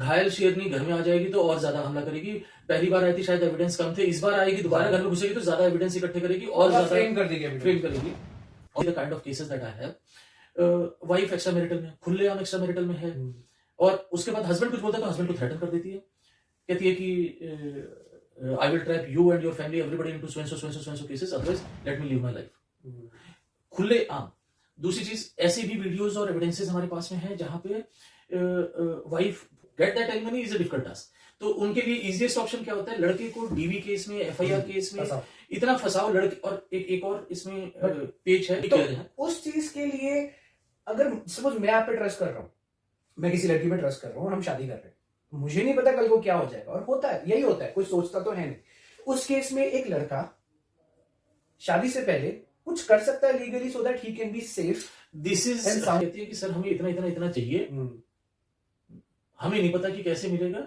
घायल शेरनी घर में आ जाएगी तो और ज्यादा हमला करेगी। पहली बार आई थी शायद एविडेंस कम थे, इस बार आएगी दोबारा घर में घुसेगी तो ज्यादा एविडेंस इकट्ठे करेगी और ज्यादा फ्रेम कर देगी। और the kind of cases that I have, wife extra marital में, खुलेआम एक्स्ट्रा मैरिटल में है, और उसके बाद हस्बैंड कुछ बोलता है तो हस्बैंड को थ्रेटन कर देती है, कहती है कि I will trap you and your family everybody into so and so cases, otherwise let me live my life. खुलेआम। दूसरी चीज, ऐसी भी वीडियोस और एविडेंसेस हमारे पास में है जहां पे wife gate that alimony is a difficult task, तो उनके लिए इजीएस्ट ऑप्शन क्या होता है, लड़के को डीवी केस में, एफआईआर केस में इतना फंसाओ लड़के, और एक और इसमें पेज है तो उस चीज के लिए अगर सपोज मैं आप पे ट्रस्ट कर रहा हूं, मैं किसी लड़की पे ट्रस्ट कर रहा हूं और हम शादी कर रहे हैं, मुझे नहीं पता कल को क्या हो जाएगा, और होता है, यही होता है, कोई सोचता तो है नहीं। उस केस में एक लड़का शादी से पहले कुछ कर सकता है legally so that he can be safe. This is कहती है कि सर हमें इतना इतना इतना चाहिए, हमें नहीं पता कि कैसे मिलेगा,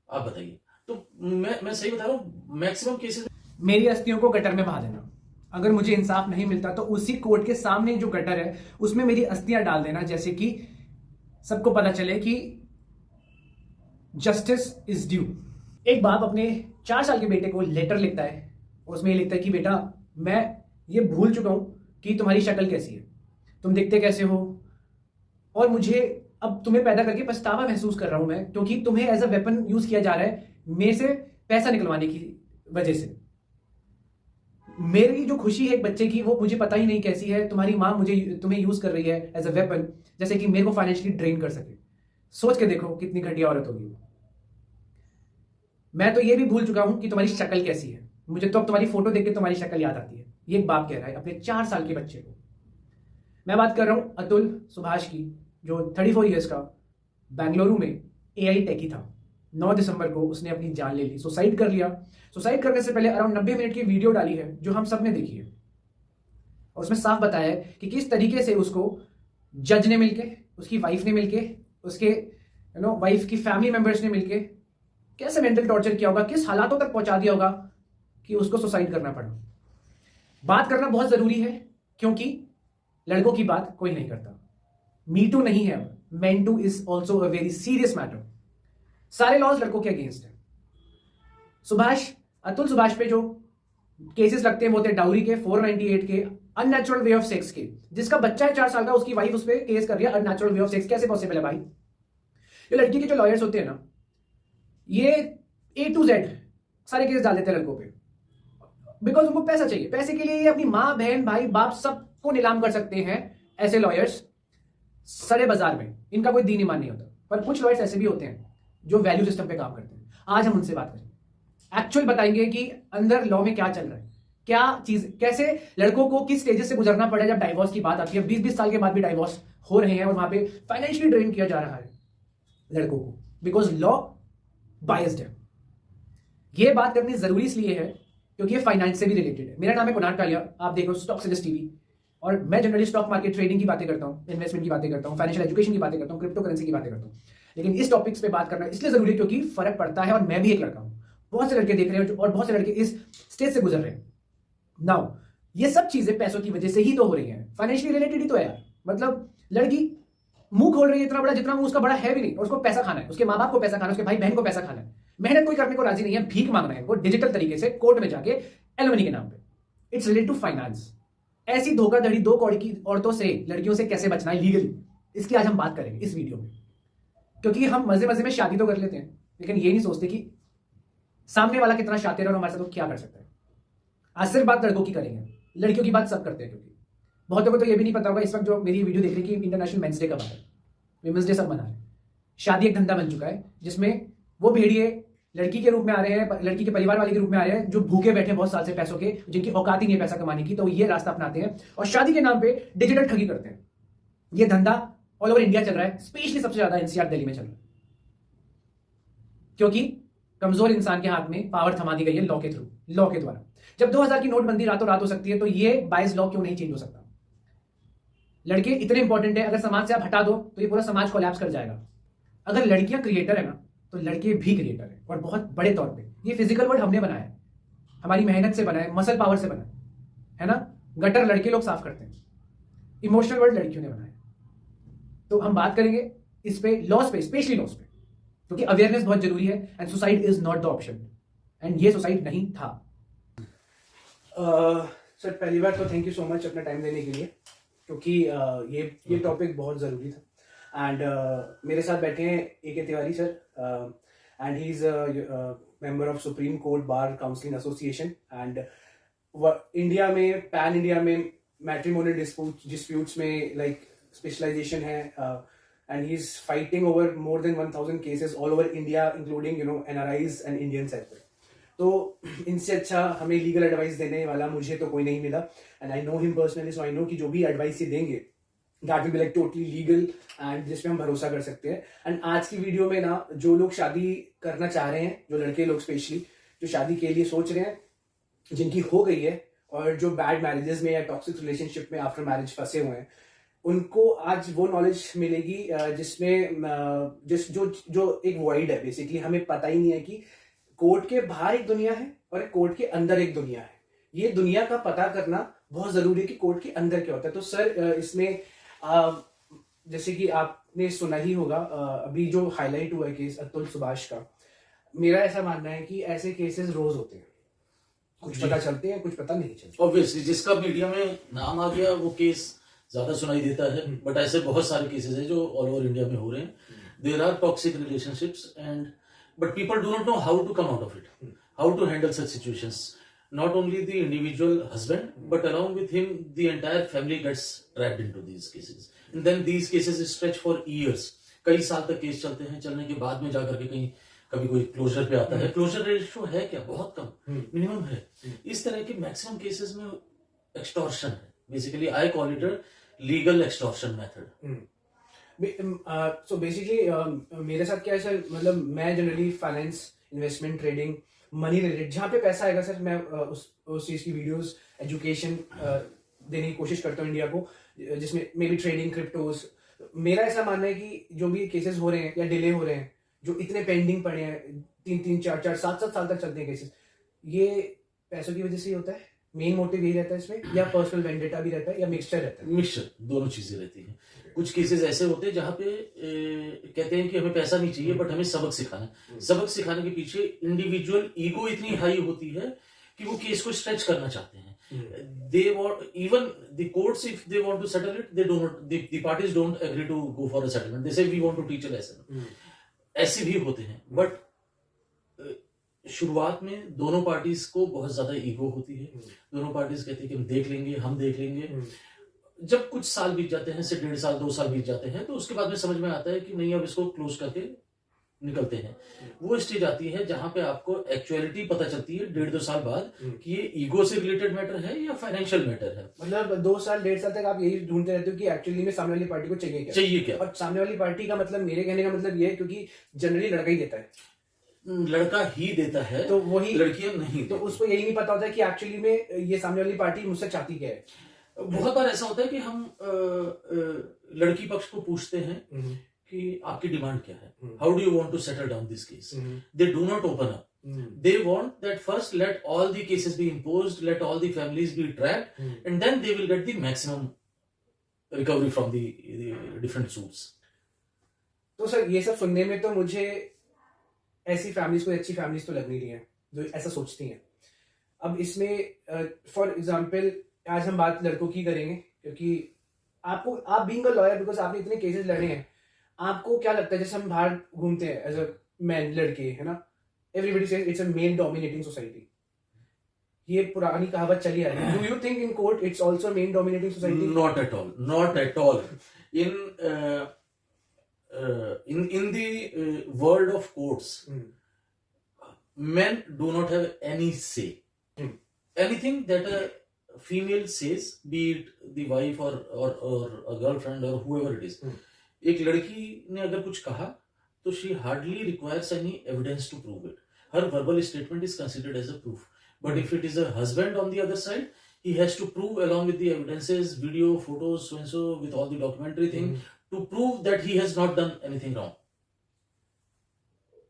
आप बताइए। तो मैं सही बता रहा हूँ, मैक्सिमम केसेस मेरी अस्थियों को गटर में बहा देना, अगर मुझे इंसाफ नहीं मिलता तो उसी कोर्ट के सामने जो गटर है उसमें मेरी अस्थियां डाल देना, जैसे कि सबको पता चले कि जस्टिस इज ड्यू। एक बाप अपने 4 साल के बेटे को लेटर लिखता है, उसमें ये लिखता है कि बेटा मैं ये भूल चुका हूं कि तुम्हारी शक्ल कैसी है, तुम दिखते कैसे हो, और मुझे अब तुम्हें पैदा करके पछतावा महसूस कर रहा हूं मैं, क्योंकि तुम्हें एज अ वेपन यूज किया जा रहा है मेरे से पैसा निकलवाने की वजह से। मेरी जो खुशी है एक बच्चे की वो मुझे पता ही नहीं कैसी है, तुम्हारी मां तुम्हें यूज कर रही है एज अ वेपन, जैसे कि मेरे को फाइनेंशियली ड्रेन कर सके। सोच के देखो कितनी घटिया औरत होगी वो। मैं तो ये भी भूल चुका हूं कि तुम्हारी शक्ल कैसी है, मुझे तो अब तुम्हारी फोटो देख के तुम्हारी शक्ल याद आती है। ये एक बाप कह रहा है अपने 4 साल के बच्चे को। मैं बात कर रहा हूं अतुल सुभाष की, जो 34 ईयर्स का बेंगलुरु में एआई टेकी था। 9 दिसंबर को उसने अपनी जान ले ली, सुसाइड कर लिया। सुसाइड करने से पहले अराउंड 90 मिनट की वीडियो डाली है जो हम सब ने देखी है, और उसमें साफ बताया है कि किस तरीके से उसको जज ने मिलके, उसकी वाइफ ने मिलके, उसके वाइफ की फैमिली मेंबर्स ने मिलके कैसे मेंटल टॉर्चर किया होगा, किस हालातों तक पहुंचा दिया होगा कि उसको सुसाइड करना पड़ा। बात करना बहुत जरूरी है क्योंकि लड़कों की बात कोई नहीं करता। मी टू नहीं है, main two is also a very serious matter. सारे लॉज लड़कों के अगेंस्ट है। अतुल सुभाष पे जो केसेस लगते हैं वो होते हैं डाउरी के, 498 के, अननेचुरल वे ऑफ सेक्स के। जिसका बच्चा है 4 साल का, उसकी वाइफ उस पर केस कर रही है अननेचुरल वे ऑफ सेक्स। कैसे पॉसिबल है भाई? ये लड़की के जो लॉयर्स होते हैं ना, ये A to Z सारे केस डाल देते हैं लड़कों पे, बिकॉज उनको पैसा चाहिए। पैसे के लिए ये अपनी माँ, बहन, भाई, बाप सबको नीलाम कर सकते हैं। ऐसे लॉयर्स सरे बाजार में, इनका कोई दीन ईमान नहीं होता। पर कुछ लॉयर्स ऐसे भी होते हैं जो वैल्यू सिस्टम पे काम करते हैं। आज हम उनसे बात करेंगे, एक्चुअल बताएंगे कि अंदर लॉ में क्या चल रहा है, क्या चीज, कैसे लड़कों को किस स्टेजेस से गुजरना पड़ा जब डाइवोर्स की बात आती है। 20-20 साल के बाद भी डाइवोर्स हो रहे हैं और वहां पे फाइनेंशियली ड्रेन किया जा रहा है लड़कों को, बिकॉज लॉ बायस्ड है। यह बात करनी जरूरी इसलिए है क्योंकि ये फाइनेंस से भी रिलेटेड है। मेरा नाम है कुणाल टालिया, आप देखो स्टॉक सजेस्ट टीवी, और मैं जनरली स्टॉक मार्केट ट्रेडिंग की बातें करता हूं, इन्वेस्टमेंट की बातें करता हूं, फाइनेंशियल एजुकेशन की बातें करता हूं, क्रिप्टो करेंसी की बातें करता हूं। लेकिन इस टॉपिक्स पे बात करना इसलिए जरूरी है क्योंकि फर्क पड़ता है, और मैं भी एक लड़का हूं। बहुत से लड़के देख रहे हैं और बहुत से लड़के इस स्टेज से गुजर रहे हैं। नाउ ये सब चीजें पैसों की वजह से ही तो हो रही है, फाइनेंशियली रिलेटेड ही तो है यार। मतलब लड़की मुंह खोल रही है इतना बड़ा जितना मुंह उसका बड़ा है भी नहीं, और उसको पैसा खाना है, उसके माँ बाप को पैसा खाना है, उसके भाई बहन को पैसा खाना है। मेहनत कोई करने को राजी नहीं है, भीख मांग रहे हैं वो डिजिटल तरीके से कोर्ट में जाके एलिमनी के नाम पे। It's related to finance. ऐसी धोखाधड़ी 2 कौड़ी की औरतों से, लड़कियों से कैसे बचना है लीगली, इसकी आज हम बात करेंगे इस वीडियो में। क्योंकि हम मजे मजे में शादी तो कर लेते हैं, लेकिन ये नहीं सोचते कि सामने वाला कितना शातिर है और हमारे साथ वो क्या कर सकता है। आज सिर्फ बात लड़कों की करेंगे, लड़कियों की बात सब करते हैं। क्योंकि बहुतों को तो ये भी नहीं पता होगा इस वक्त जो मेरी वीडियो देख रही है कि इंटरनेशनल मेंस डे कब आता है। विमेंस डे सब मना रहे हैं। शादी एक धंधा बन चुका है जिसमें वो भेड़िए लड़की के रूप में आ रहे हैं, लड़की के परिवार वाले के रूप में आ रहे हैं, जो भूखे बैठे बहुत साल से पैसों के, जिनकी औकात ही नहीं है पैसा कमाने की, तो ये रास्ता अपनाते हैं और शादी के नाम पे डिजिटल ठगी करते हैं। ये धंधा ऑल ओवर इंडिया चल रहा है, स्पेशली सबसे ज्यादा एनसीआर दिल्ली में चल रहा है, क्योंकि कमजोर इंसान के हाथ में पावर थमा दी गई है लॉ के थ्रू, लॉ के द्वारा। जब 2000 की नोटबंदी रातों रात हो सकती है, तो ये बायस लॉ क्यों नहीं चेंज हो सकता? लड़के इतने इंपॉर्टेंट है, अगर समाज से आप हटा दो तो ये पूरा समाज कोलैप्स कर जाएगा। अगर लड़कियां क्रिएटर है ना, तो लड़के भी क्रिएटर है, और बहुत बड़े तौर पे। ये फिजिकल वर्ल्ड हमने बनाया है, हमारी मेहनत से बना है, मसल पावर से बना है ना। गटर लड़के लोग साफ करते हैं, इमोशनल वर्ल्ड लड़कियों ने बनाया है। तो हम बात करेंगे इस पे, लॉस पे, स्पेशली लॉस पे। क्योंकि अवेयरनेस बहुत जरूरी है and suicide is not the option and ये सुसाइड नहीं था। सर पहली बार तो थैंक यू सो मच अपना टाइम देने के लिए, क्योंकि ये टॉपिक बहुत ज़रूरी था। एंड मेरे साथ बैठे हैं AK Tiwari sir, and he is member of Supreme Court bar counselling association. And India में, पैन इंडिया में मैट्रिमोनियल डिस्प्यूट्स में लाइक स्पेशलाइजेशन है, and he is fighting over more than 1000 cases all over India including NRIs and Indians as well. तो इनसे अच्छा हमें legal advice देने वाला मुझे तो कोई नहीं मिला, and I know him personally, so I know कि जो भी एडवाइस ये देंगे that will be like totally legal and जिसमें हम भरोसा कर सकते हैं। एंड आज की वीडियो में ना, जो लोग शादी करना चाह रहे हैं, जो लड़के लोग स्पेशली जो शादी के लिए सोच रहे हैं, जिनकी हो गई है और जो बैड मैरिजेस में या टॉक्सिक रिलेशनशिप में आफ्टर मैरिज फंसे हुए हैं, उनको आज वो नॉलेज मिलेगी जिसमें जो एक वॉइड है। बेसिकली हमें पता ही नहीं है कि कोर्ट के बाहर एक दुनिया है और कोर्ट के अंदर एक दुनिया है। ये दुनिया का पता करना बहुत जरूरी है कि कोर्ट के अंदर क्या होता है। तो सर इसमें जैसे कि आपने सुना ही होगा, अभी जो हाईलाइट हुआ है केस अतुल सुभाष का, मेरा ऐसा मानना है कि ऐसे केसेस रोज होते हैं, कुछ पता चलते हैं, कुछ पता नहीं चलता। ऑब्वियसली जिसका मीडिया में नाम आ गया वो केस ज्यादा सुनाई देता है, बट ऐसे बहुत सारे केसेस हैं जो ऑल ओवर इंडिया में हो रहे हैं। There are toxic relationships and but people do not know how to come out of it, how to handle such situations. Not only the individual husband, but along with him, the entire family gets dragged into these cases. And then these cases stretch for years. कई साल तक case चलते हैं, चलने के बाद में जाकर के कहीं कभी कोई क्लोजर पे आता है। क्लोजर रेशियो है क्या? बहुत कम, मिनिमम है। इस तरह के मैक्सिमम केसेस में एक्सटॉर्शन है। Basically I call it legal extortion method. So basically मेरे साथ क्या है सर, मतलब मैं generally finance, investment, trading, money related जहाँ पे पैसा आएगा सर, मैं उस चीज की वीडियोस, एजुकेशन देने की कोशिश करता हूँ इंडिया को, जिसमें मे बी ट्रेडिंग, क्रिप्टोज। मेरा ऐसा मानना है कि जो भी केसेस हो रहे हैं या डिले हो रहे हैं, जो इतने पेंडिंग पड़े हैं, 3-3, 4-4, 7-7 साल तक चलते हैं केसेस, ये पैसों की वजह से ही होता है। मेन मोटिव यही रहता है इसमें, या पर्सनल वेंडेटा भी रहता है, या मिक्सचर रहता है? मिक्सचर, दोनों चीजें रहती हैं। कुछ केसेस ऐसे होते हैं जहां पे कहते हैं कि हमें पैसा नहीं चाहिए बट हमें सबक सिखाना है। सबक सिखाने के पीछे इंडिविजुअल ईगो इतनी हाई होती है कि वो केस को स्ट्रेच करना चाहते हैं। They want, even the courts if they want to settle it, they don't, the parties don't agree to go for a settlement, they say we want to teach a lesson. ऐसे भी होते हैं, but शुरुआत में दोनों parties को बहुत ज्यादा ईगो होती है। दोनों पार्टीज कहती है कि हम देख लेंगे। जब कुछ साल बीत जाते हैं, से 1.5 साल 2 साल बीत जाते हैं, तो उसके बाद में समझ में आता है कि नहीं, अब इसको क्लोज करके निकलते हैं। वो स्टेज आती है जहां पे आपको एक्चुअलिटी पता चलती है 1.5-2 साल बाद कि ये ईगो से रिलेटेड मैटर है या फाइनेंशियल मैटर है। मतलब 2 साल 1.5 साल तक आप यही ढूंढते रहते हो कि एक्चुअली में सामने वाली पार्टी को चाहिए क्या। और सामने वाली पार्टी का मतलब, मेरे कहने का मतलब ये है, क्योंकि जनरली लड़का ही देता है, लड़का ही देता है, तो वही लड़कियां नहीं। तो उसको यही नहीं पता होता है कि एक्चुअली में ये सामने वाली पार्टी मुझसे चाहती क्या है। बहुत बार ऐसा होता है कि हम लड़की पक्ष को पूछते हैं कि आपकी डिमांड क्या है, how do you want to settle down this case. They do not open up, they want that first let all the cases be imposed, let all the families be tracked, and then they will get the maximum recovery from the different suits. तो sir ये सब सुनने में तो मुझे ऐसी families, कोई अच्छी फैमिलीज तो लग नहीं रही है जो ऐसा सोचती हैं। अब इसमें फॉर एग्जाम्पल आज हम बात लड़कों की करेंगे, क्योंकि आप बीइंग अ लॉयर, बिकॉज आपने इतने केसेस लड़े हैं, आपको क्या लगता है, जैसे हम बाहर घूमते हैं एज अ मैन, लड़के, है ना, everybody says it's a male dominating society. ये पुरानी कहावत चली आ रही है। Do you think in court it's also main dominating society? Not at all, not at all. In the world of courts, men do not have any say. Anything that a female says, be it the wife or a girlfriend or whoever it is, एक लड़की ने अगर कुछ कहा तो she hardly requires any evidence to prove it. Her verbal statement is considered as a proof. But if it is a husband on the other side, he has to prove along with the evidences, video, photos, so and so, with all the documentary thing, to prove that he has not done anything wrong.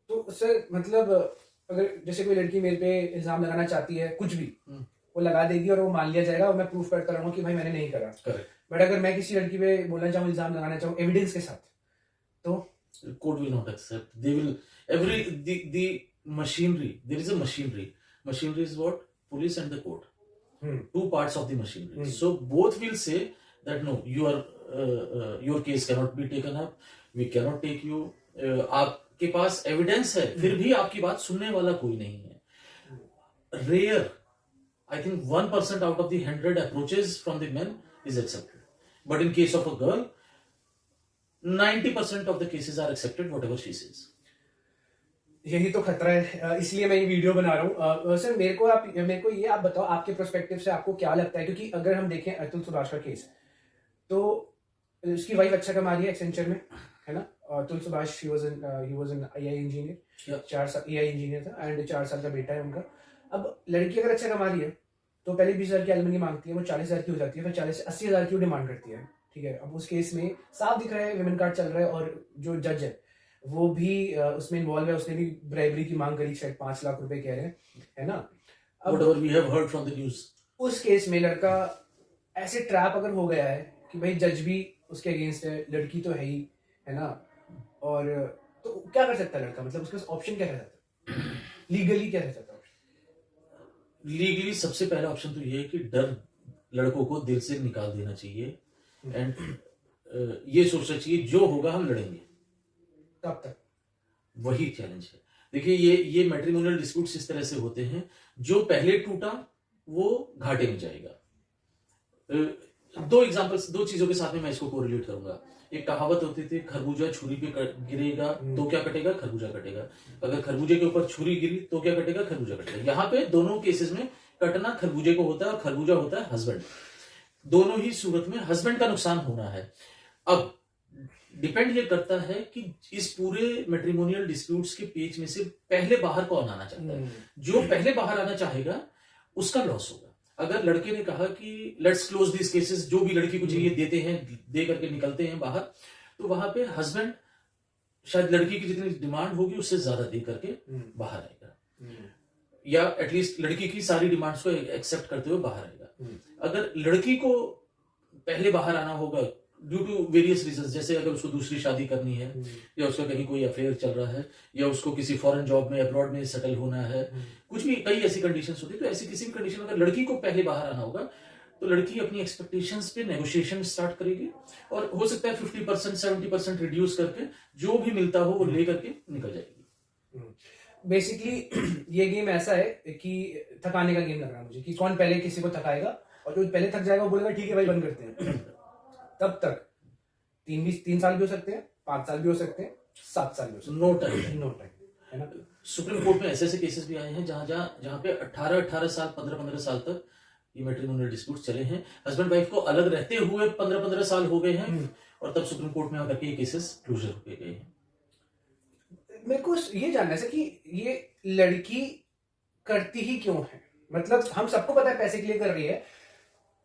तो sir मतलब अगर जैसे कोई लड़की मेरे पे इल्जाम लगाना चाहती है, कुछ भी वो लगा देगी और वो मान लिया जाएगा और मैं प्रूफ करता रहूंगा कि भाई मैंने नहीं करा। Correct. बट अगर मैं किसी लड़की पे बोलना चाहूँ, इल्जाम लगाना चाहूँ एविडेंस के साथ, तो Court will not accept. They will the machinery. There is a machinery. Machinery is what? Police and the court. Two parts of the machinery. So both will say that no, your case cannot be taken up. We cannot take you. आपके पास evidence है, फिर भी आपकी बात सुनने वाला कोई नहीं है. Rare, I think 1% out of the 100 approaches from the men is accepted. But in case of a girl, 90% of the cases are accepted, whatever she says. यही तो खतरा है, इसलिए मैं ये वीडियो बना रहा हूँ. सर मेरे को ये आप बताओ, आपके पर्सपेक्टिव से आपको क्या लगता है, क्योंकि अगर हम देखें अतुल सुभाष का केस, तो उसकी वाइफ अच्छा कमा रही है एक्सेंचर में, है ना. Atul Subhash he was an AI engineer, 4 साल AI इंजीनियर था, एंड 4 साल का बेटा है उनका. अब लड़की अगर अच्छा कमा रही है तो पहले 20,000 की एलिमनी मांगती है, वो 40,000 की हो जाती है, फिर 40 से 80,000 की डिमांड करती है. ठीक है, अब उस केस में साफ दिख रहा है विमेन कार्ड चल रहा है, और जो जज है वो भी उसमें इन्वॉल्व है, उसने भी ब्राइबरी की मांग करी, शायद 5 लाख रुपए कह रहे हैं, है ना. Whatever we have heard from the news. उस केस में लड़का ऐसे ट्रैप अगर हो गया है कि भाई जज भी उसके अगेंस्ट है, लड़की तो है ही, है ना, और तो क्या कर सकता है लड़का, मतलब उसके पास ऑप्शन क्या रह सकता है, लीगली क्या रह सकता है ऑप्शन? लीगली सबसे पहला ऑप्शन तो ये है कि डर लड़कों को दिल से निकाल देना चाहिए, एंड ये सोचना चाहिए जो होगा हम लड़ेंगे. तब तक वही चैलेंज है. देखिए ये मैट्रिमोनियल डिस्प्यूट्स इस तरह से होते हैं, जो पहले टूटा वो घाटे में जाएगा. 2 एग्जांपल्स, 2 चीजों के साथ में मैं इसको कोरिलेट करूंगा. एक कहावत होती थी, खरबूजा छुरी पे गिरेगा तो क्या कटेगा, खरबूजा कटेगा. अगर खरबूजे के ऊपर छुरी गिरी तो क्या कटेगा, खरबूजा कटेगा. यहाँ पे दोनों केसेस में कटना खरबूजे को होता है और खरबूजा होता है हस्बैंड. दोनों ही सूरत में हस्बैंड का नुकसान होना है. अब डिपेंड ये करता है कि इस पूरे मैट्रिमोनियल डिस्प्यूट्स के पेज में से पहले बाहर कौन आना चाहता है. जो पहले बाहर आना चाहेगा उसका लॉस होगा. अगर लड़के ने कहा कि लेट्स क्लोज दिस केसेस, जो भी लड़की को चाहिए देते हैं, दे करके निकलते हैं बाहर, तो वहां पे हस्बैंड शायद लड़की की जितनी डिमांड होगी उससे ज्यादा दे करके बाहर आएगा, या एटलीस्ट लड़की की सारी डिमांड्स को एक्सेप्ट करते हुए बाहर आएगा. अगर लड़की को पहले बाहर आना होगा ड्यू टू वेरियस रीजंस, जैसे अगर उसको दूसरी शादी करनी है, या उसका कहीं कोई अफेयर चल रहा है, या उसको किसी फॉरेन जॉब में अब्रॉड में सेटल होना है, कुछ भी कई ऐसी कंडीशंस होती है, तो ऐसी किसी भी कंडीशन में अगर लड़की को पहले बाहर आना होगा तो लड़की अपनी एक्सपेक्टेशंस पे नेगोशिएशन स्टार्ट करेगी, और हो सकता है 50% 70% रिड्यूस करके जो भी मिलता हो वो ले करके निकल जाएगी. बेसिकली ये गेम ऐसा है कि थकाने का गेम लग रहा है मुझे, कि कौन पहले किसी को थकाएगा, और जो पहले थक जाएगा वो बोलेगा ठीक है भाई बंद करते हैं. तब तक 3 साल भी हो सकते हैं, 5 साल भी हो सकते हैं, 7 साल भी हो सकते हैं. नो टाइम, नो टाइम, है ना. सुप्रीम कोर्ट में ऐसे केसेस भी आए हैं जहां पे 18 साल 15 साल तक ये मैट्रिमोनियल डिस्प्यूट चले हैं. हस्बैंड वाइफ को अलग रहते हुए 15 साल हो गए हैं, और तब सुप्रीम कोर्ट में आकर के ये केसेस क्लोजर हो गए हैं. मेरे को ये जानना है कि ये लड़की करती ही क्यों है, मतलब हम सबको पता है पैसे के लिए कर रही है.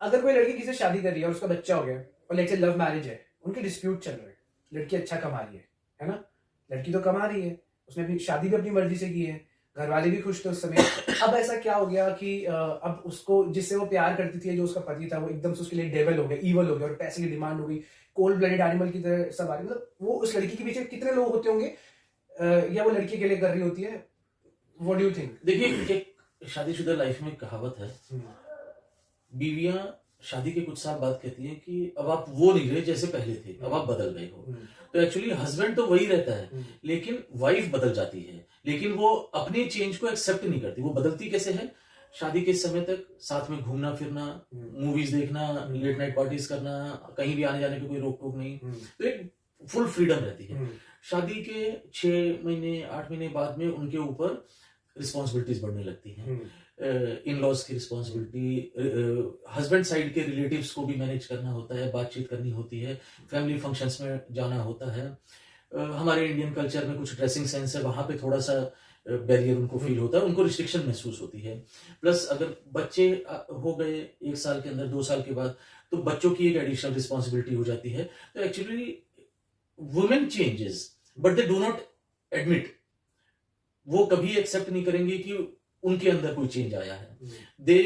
अगर कोई लड़की किसी से शादी कर रही है और उसका बच्चा हो गया, और लेट्स से लव मैरिज है, उनके डिस्प्यूट चल रहे हैं, लड़की अच्छा कमा रही है ना, लड़की तो कमा रही है, उसने अपनी शादी भी अपनी मर्जी से की है, घर वाले भी खुश थे उस समय. अब ऐसा क्या हो गया कि अब उसको जिससे वो प्यार करती थी, जो उसका पति था, वो एकदम से उसके लिए डेविल हो गया, ईवल हो गया, और पैसे की डिमांड हो गई, कोल्ड ब्लडेड एनिमल की तरह सब आ रही. मतलब वो उस लड़की के पीछे कितने लोग होते होंगे, या वो लड़की के लिए कर रही होती है. What do you think? देखिए, एक शादीशुदा लाइफ में कहावत है, बीवियां शादी के कुछ साल बाद कहती है कि अब आप वो नहीं रहे जैसे पहले थे, अब आप बदल गए हो. तो एक्चुअली हस्बैंड तो वही रहता है, लेकिन वाइफ बदल जाती है, लेकिन वो अपने चेंज को एक्सेप्ट नहीं करती. वो बदलती कैसे है? शादी के समय तक साथ में घूमना फिरना, मूवीज देखना, लेट नाइट पार्टीज करना, कहीं भी आने जाने की कोई रोक टोक नहीं, तो एक फुल फ्रीडम रहती है. शादी के 6 महीने 8 महीने बाद में उनके ऊपर रिस्पॉन्सिबिलिटीज बढ़ने लगती हैं. इन लॉज की रिस्पॉन्सिबिलिटी, हस्बैंड साइड के रिलेटिव्स को भी मैनेज करना होता है, बातचीत करनी होती है, फैमिली फंक्शंस में जाना होता है. हमारे इंडियन कल्चर में कुछ ड्रेसिंग सेंस है, वहां पे थोड़ा सा बैरियर उनको फील होता है, उनको रिस्ट्रिक्शन महसूस होती है. प्लस अगर बच्चे हो गए 1 साल के अंदर, 2 साल के बाद, तो बच्चों की एक एडिशनल रिस्पॉन्सिबिलिटी हो जाती है. तो actually women changes but they do not admit. वो कभी एक्सेप्ट नहीं करेंगे कि उनके अंदर कोई चेंज आया है. They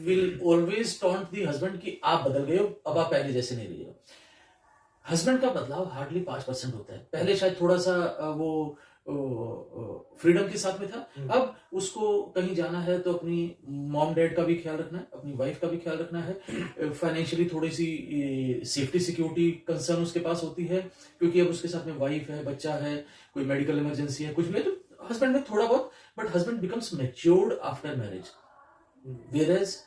will always taunt the husband कि आप बदल गए हो, अब आप पहले जैसे नहीं रहे हो. हस्बैंड का बदलाव हार्डली 5% होता है। पहले शायद थोड़ा सा वो फ्रीडम के साथ में था। अब उसको कहीं जाना है तो अपनी मॉम डैड का भी ख्याल रखना है, अपनी वाइफ का भी ख्याल रखना है। फाइनेंशियली थोड़ी सी सेफ्टी सिक्योरिटी कंसर्न उसके पास होती है, क्योंकि अब उसके साथ में वाइफ है, बच्चा है, कोई मेडिकल इमरजेंसी है, कुछ भी है, तो हस्बैंड में थोड़ा बहुत, but husband becomes matured after marriage. Whereas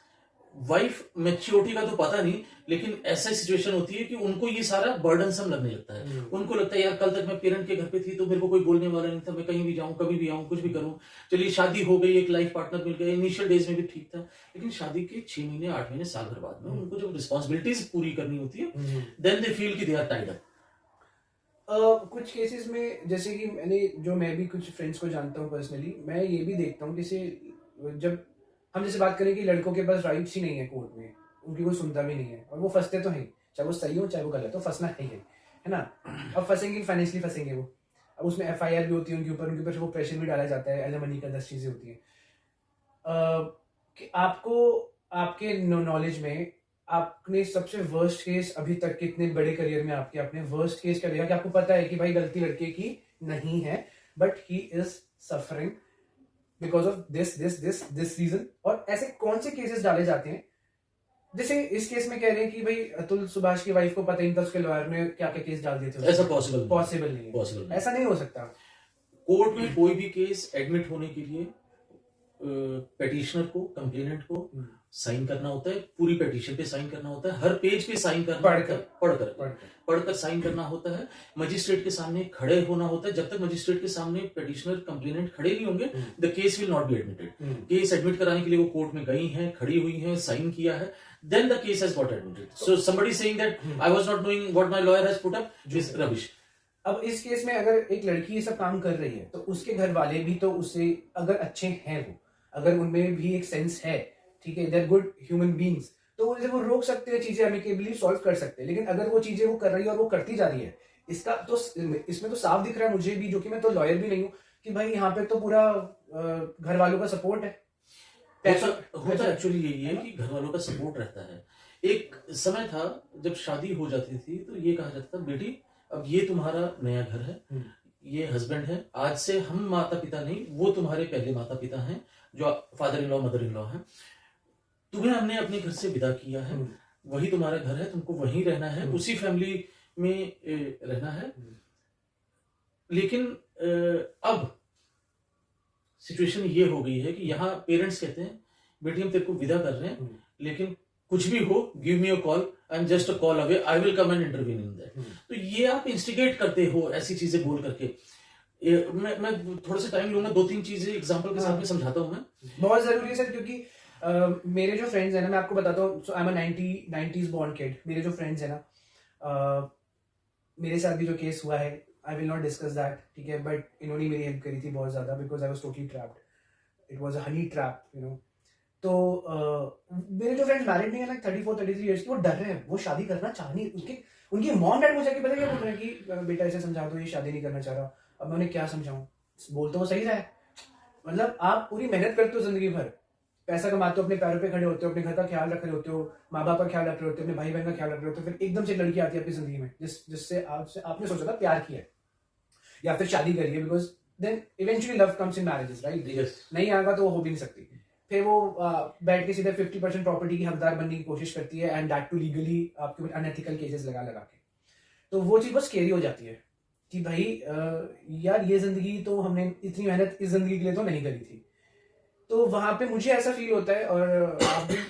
wife maturity का तो पता नहीं, लेकिन ऐसा सिचुएशन होती है कि उनको ये सारा बर्डनसम लगने लगता है। उनको लगता है यार कल तक मैं पेरेंट के घर पे थी तो मेरे को कोई बोलने वाला नहीं था, मैं कहीं भी जाऊं, कभी भी आऊं, कुछ भी करूं, चलिए शादी हो गई, एक लाइफ पार्टनर मिल गया, इनिशियल डेज में भी ठीक था, लेकिन शादी के 6 महीने 8 महीने साल भर बाद में उनको जब रिस्पॉन्सिबिलिटीज पूरी करनी होती है, देन दे फील कि दे आर टाइड अप। कुछ केसेस में, जैसे कि मैं भी कुछ फ्रेंड्स को जानता हूँ पर्सनली, मैं ये भी देखता हूँ, जैसे जब हम जैसे बात करें कि लड़कों के पास राइट्स ही नहीं है कोर्ट में, उनकी कोई सुनता भी नहीं है, और वो फंसते तो हैं, चाहे वो सही हो चाहे वो गलत हो, फंसना है ना। अब फंसेंगे, फाइनेंशियली फंसेंगे वो, अब उसमें FIR भी होती है उनके ऊपर वो प्रेशर भी डाला जाता है, एलिमनी का 10 चीजें होती हैं। कि आपको, आपके नॉलेज में, आपने सबसे वर्स्ट केस अभी तक कितने बड़े करियर में आपके आपने वर्स्ट केस क्या देखा कि आपको पता है कि भाई गलती लड़के की नहीं है, but he is suffering because of this reason? और ऐसे कौन से केसेस डाले जाते हैं, जैसे इस केस में कह रहे हैं कि भाई अतुल सुभाष की वाइफ को पता ही नहीं था, उसके लॉयर ने क्या क्या केस डाल दिए थे। ऐसा पॉसिबल नहीं है, ऐसा नहीं हो सकता। कोर्ट में कोई भी केस एडमिट होने के लिए पेटिशनर को, कंप्लेनेंट को साइन करना होता है, पूरी पेटिशन पे साइन करना होता है, हर पेज पे साइन करना होता है, पढ़कर साइन करना होता है, मजिस्ट्रेट के सामने खड़े होना होता है। जब तक मजिस्ट्रेट के सामने पेटिशनर कंप्लेनेंट खड़े नहीं होंगे, the case will not be admitted. Case admit कराने के लिए वो कोर्ट में गई हैं, खड़ी हुई हैं, साइन किया है, then the case has got admitted. So somebody saying that I was not knowing what my lawyer has put up is rubbish. अब इस केस में अगर एक लड़की ये सब काम कर रही है, तो उसके घर वाले भी तो उससे अगर अच्छे हैं, वो अगर उनमें भी एक सेंस है, ठीक है, they are good human beings, तो वो रोक सकते हैं, चीजें अमिकेबली सॉल्व कर सकते हैं। लेकिन अगर वो चीजें वो कर रही है और वो करती जा रही है, इसका तो इसमें तो साफ दिख रहा है मुझे भी, जो कि मैं तो लॉयर भी नहीं हूँ, कि भाई यहाँ पे तो पूरा घर वालों का सपोर्ट है। होता एक्चुअली यही है कि घर वालों का सपोर्ट रहता है। एक समय था जब शादी हो जाती थी तो ये कहा जाता था, बेटी अब ये तुम्हारा नया घर है, ये हस्बैंड है, आज से हम माता पिता नहीं, वो तुम्हारे पहले माता पिता हैं, जो father in law mother in law है, तुम्हें हमने अपने घर से विदा किया है, वही तुम्हारा घर है, तुमको वहीं रहना है, उसी फैमिली में रहना है। लेकिन अब सिचुएशन ये हो गई है कि यहाँ पेरेंट्स कहते हैं, बेटी हम तेरे को विदा कर रहे हैं, लेकिन कुछ भी हो, give me a call, I am just a call away, I will come and intervene in that. तो ये आप इंस्टिगेट करते हो ऐसी चीजें बोल करके। मैं थोड़ा सा टाइम लूंगा, 2-3 चीजें एग्जांपल के साथ में समझाता हूं। मैं बहुत जरूरी है सर, क्योंकि मेरे जो फ्रेंड्स हैं ना, मैं आपको बताता हूँ, so I am a 90s born kid। मेरे जो फ्रेंड्स हैं ना, मेरे साथ भी जो केस हुआ है, आई विल नॉट डिस्कस दैट, ठीक है, बट इन्होंने मेरी हेल्प करी थी बहुत ज्यादा, because I was totally trapped, it was a honey trap, you know. तो मेरे जो फ्रेंड्स मैरिड नहीं है, लाइक 34-33 ईयर्स की, वो डर रहे हैं, वो शादी करना चाह नहीं, उनकी मॉम डैड मुझे पता क्या बोल रहे हैं कि बेटा ऐसे समझा दो, ये शादी नहीं करना चाह रहा। अब मैं उन्हें क्या समझाऊं, बोल तो वो सही रहा है। मतलब आप पूरी मेहनत करते हो जिंदगी भर, पैसा कमाते हो, अपने पैरों पे खड़े होते हो, अपने घर का ख्याल रख रहे होते हो, माँ बाप का ख्याल रख रहे होते हो, अपने भाई बहन का ख्याल रख रहे होते हो, फिर एकदम से एक लड़की आती है अपनी जिंदगी में जिससे आपने सोचा था प्यार किया है या फिर शादी करी है, because then eventually love comes in marriages, right? नहीं आएगा तो वो हो भी नहीं सकती। फिर वो बैठ के सीधे 50% प्रॉपर्टी की हकदार बनने की कोशिश करती है, एंड दैट टू लीगली, आपके ऊपर अनएथिकल केसेस लगा के। तो वो चीज बहुत स्केरी हो जाती है कि भाई यार ये जिंदगी तो हमने इतनी मेहनत इस जिंदगी के लिए तो नहीं करी थी। तो वहां पे मुझे ऐसा फील होता है, और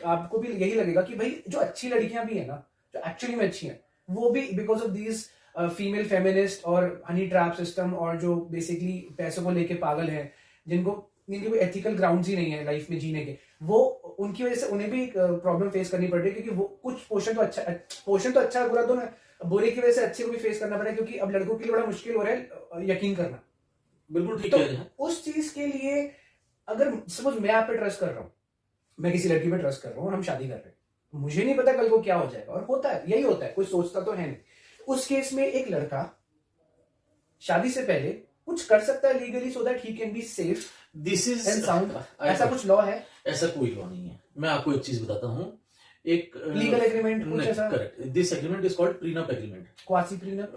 आपको भी यही लगेगा कि भाई जो अच्छी लड़कियां भी है ना, जो एक्चुअली में अच्छी हैं, वो भी because of these female feminist और हनी ट्रैप सिस्टम, और जो बेसिकली पैसों को लेके पागल हैं, जिनकी कोई एथिकल ग्राउंड्स ही नहीं है लाइफ में जीने के, वो उनकी वजह से उन्हें भी प्रॉब्लम फेस करनी पड़ रही है, क्योंकि वो कुछ पोर्शन तो अच्छा बुरा दो ना, बुरे की वजह से अच्छे को भी फेस करना पड़ा है, क्योंकि अब लड़कों के लिए बड़ा मुश्किल हो रहा है यकीन करना। बिल्कुल ठीक तो है। उस चीज के लिए अगर सपोज मैं आप पे ट्रस्ट कर रहा हूँ, मैं किसी लड़की पे ट्रस्ट कर रहा हूँ और हम शादी कर रहे हैं, मुझे नहीं पता कल को क्या हो जाएगा, और होता है, यही होता है, कोई सोचता तो है नहीं। उस केस में एक लड़का शादी से पहले कुछ कर सकता है legally, so that he can be safe, this is and sound. ऐसा कुछ लॉ है? ऐसा कोई लॉ नहीं है। मैं आपको एक चीज बताता हूँ, एक लीगल एग्रीमेंट कुछ ऐसा? Correct, this agreement is called prenup agreement. Quasi prenup,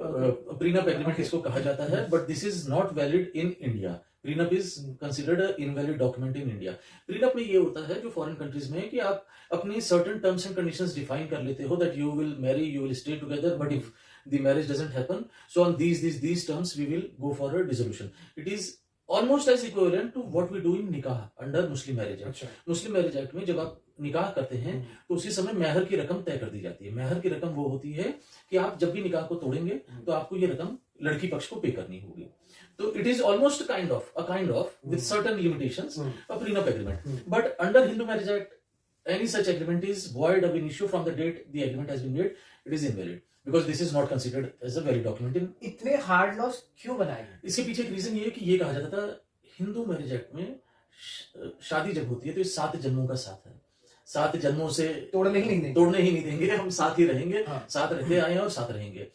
prenup agreement इसको कहा जाता है, but this is not valid in India. Prenup is considered a invalid document in India. Prenup में ये होता है जो फॉरेन कंट्रीज में है कि आप अपनी certain terms and conditions define कर लेते हो that you will marry, you will stay together, but if the marriage doesn't happen, so on these terms we will go for a dissolution. It is almost as equivalent to what we do in nikah under Muslim Marriage Act. Muslim Marriage Act में जब आप निकाह करते हैं तो उसी समय मेहर की रकम तय कर दी जाती है। मेहर की रकम वो होती है कि आप जब भी निकाह को तोड़ेंगे तो आपको ये रकम लड़की पक्ष को पे करनी होगी। तो it is almost kind of with certain limitations a prenup agreement, but under Hindu marriage act any such agreement is void ab initio from the date the agreement has been made. It is invalid because this is not considered as a valid document in। इतने hard loss क्यों बनाए? इसके पीछे एक reason ये है कि ये कहा जाता था हिंदू मैरिज एक्ट में शादी जब होती है तो ये 7 जन्मों का साथ है, 7 जन्मों से तोड़ने ही नहीं देंगे, हम साथ ही रहेंगे, हाँ। साथ रहते आए हैं और साथ रहेंगे।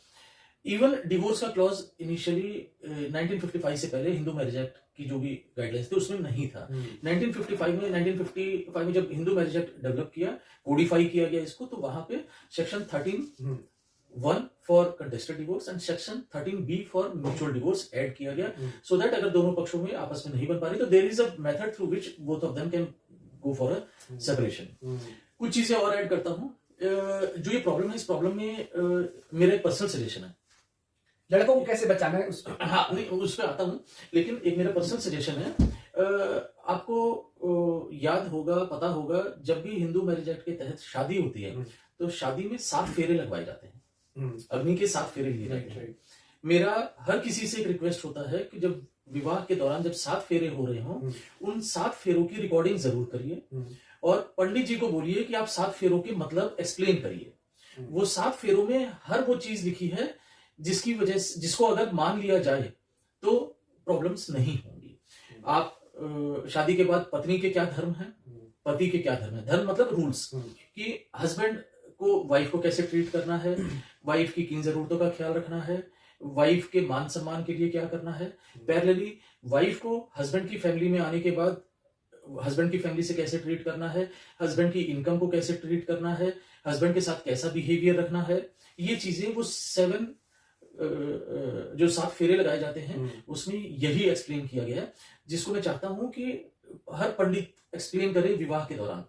इवन डिवोर्स का क्लॉज इनिशियली 1955 से पहले हिंदू मैरिज एक्ट की जो भी गाइडलाइंस थे उसमें नहीं था। 1955 में जब हिंदू मैरिज एक्ट डेवलप किया, कोडिफाई किया गया इसको, तो वहां पे section 13(1) for contested divorce and section 13(b) for mutual divorce add किया गया, सो दैट अगर दोनों पक्षों में आपस में नहीं बन पा रही तो there is a method through which both of them can go for a separation. कुछ चीजें और ऐड करता हूं। जो ये प्रॉब्लम है, इस प्रॉब्लम में मेरा एक पर्सनल सजेशन है। लड़कों को कैसे बचाना है हाँ, नहीं उस पर आता हूं, लेकिन एक मेरा पर्सनल सजेशन है। आपको याद होगा, पता होगा, जब भी हिंदू मैरिज एक्ट के तहत शादी होती है तो शादी में 7 फेरे लगवाए जाते हैं, अग्नि के 7 फेरे लिए जाते हैं। मेरा हर किसी से एक रिक्वेस्ट होता है कि जब विवाह के दौरान जब 7 फेरे हो रहे हों, उन 7 फेरों की रिकॉर्डिंग जरूर करिए और पंडित जी को बोलिए कि आप 7 फेरों के मतलब एक्सप्लेन करिए। वो 7 फेरों में हर वो चीज लिखी है जिसकी वजह से, जिसको अगर मान लिया जाए तो प्रॉब्लम्स नहीं होंगी। आप शादी के बाद पत्नी के क्या धर्म है, पति के क्या धर्म है, धर्म मतलब रूल्स, कि हस्बैंड को वाइफ को कैसे ट्रीट करना है, वाइफ की किन जरूरतों का ख्याल रखना है, वाइफ के मान सम्मान के लिए क्या करना है, पैरेलली वाइफ को हस्बैंड की फैमिली में आने के बाद हस्बैंड की फैमिली से कैसे ट्रीट करना है, हस्बैंड की इनकम को कैसे ट्रीट करना है, हस्बैंड के साथ कैसा बिहेवियर रखना है, ये चीजें वो 7 फेरे लगाए जाते हैं उसमें यही एक्सप्लेन किया गया है, जिसको मैं चाहता हूं कि हर पंडित एक्सप्लेन करे विवाह के दौरान।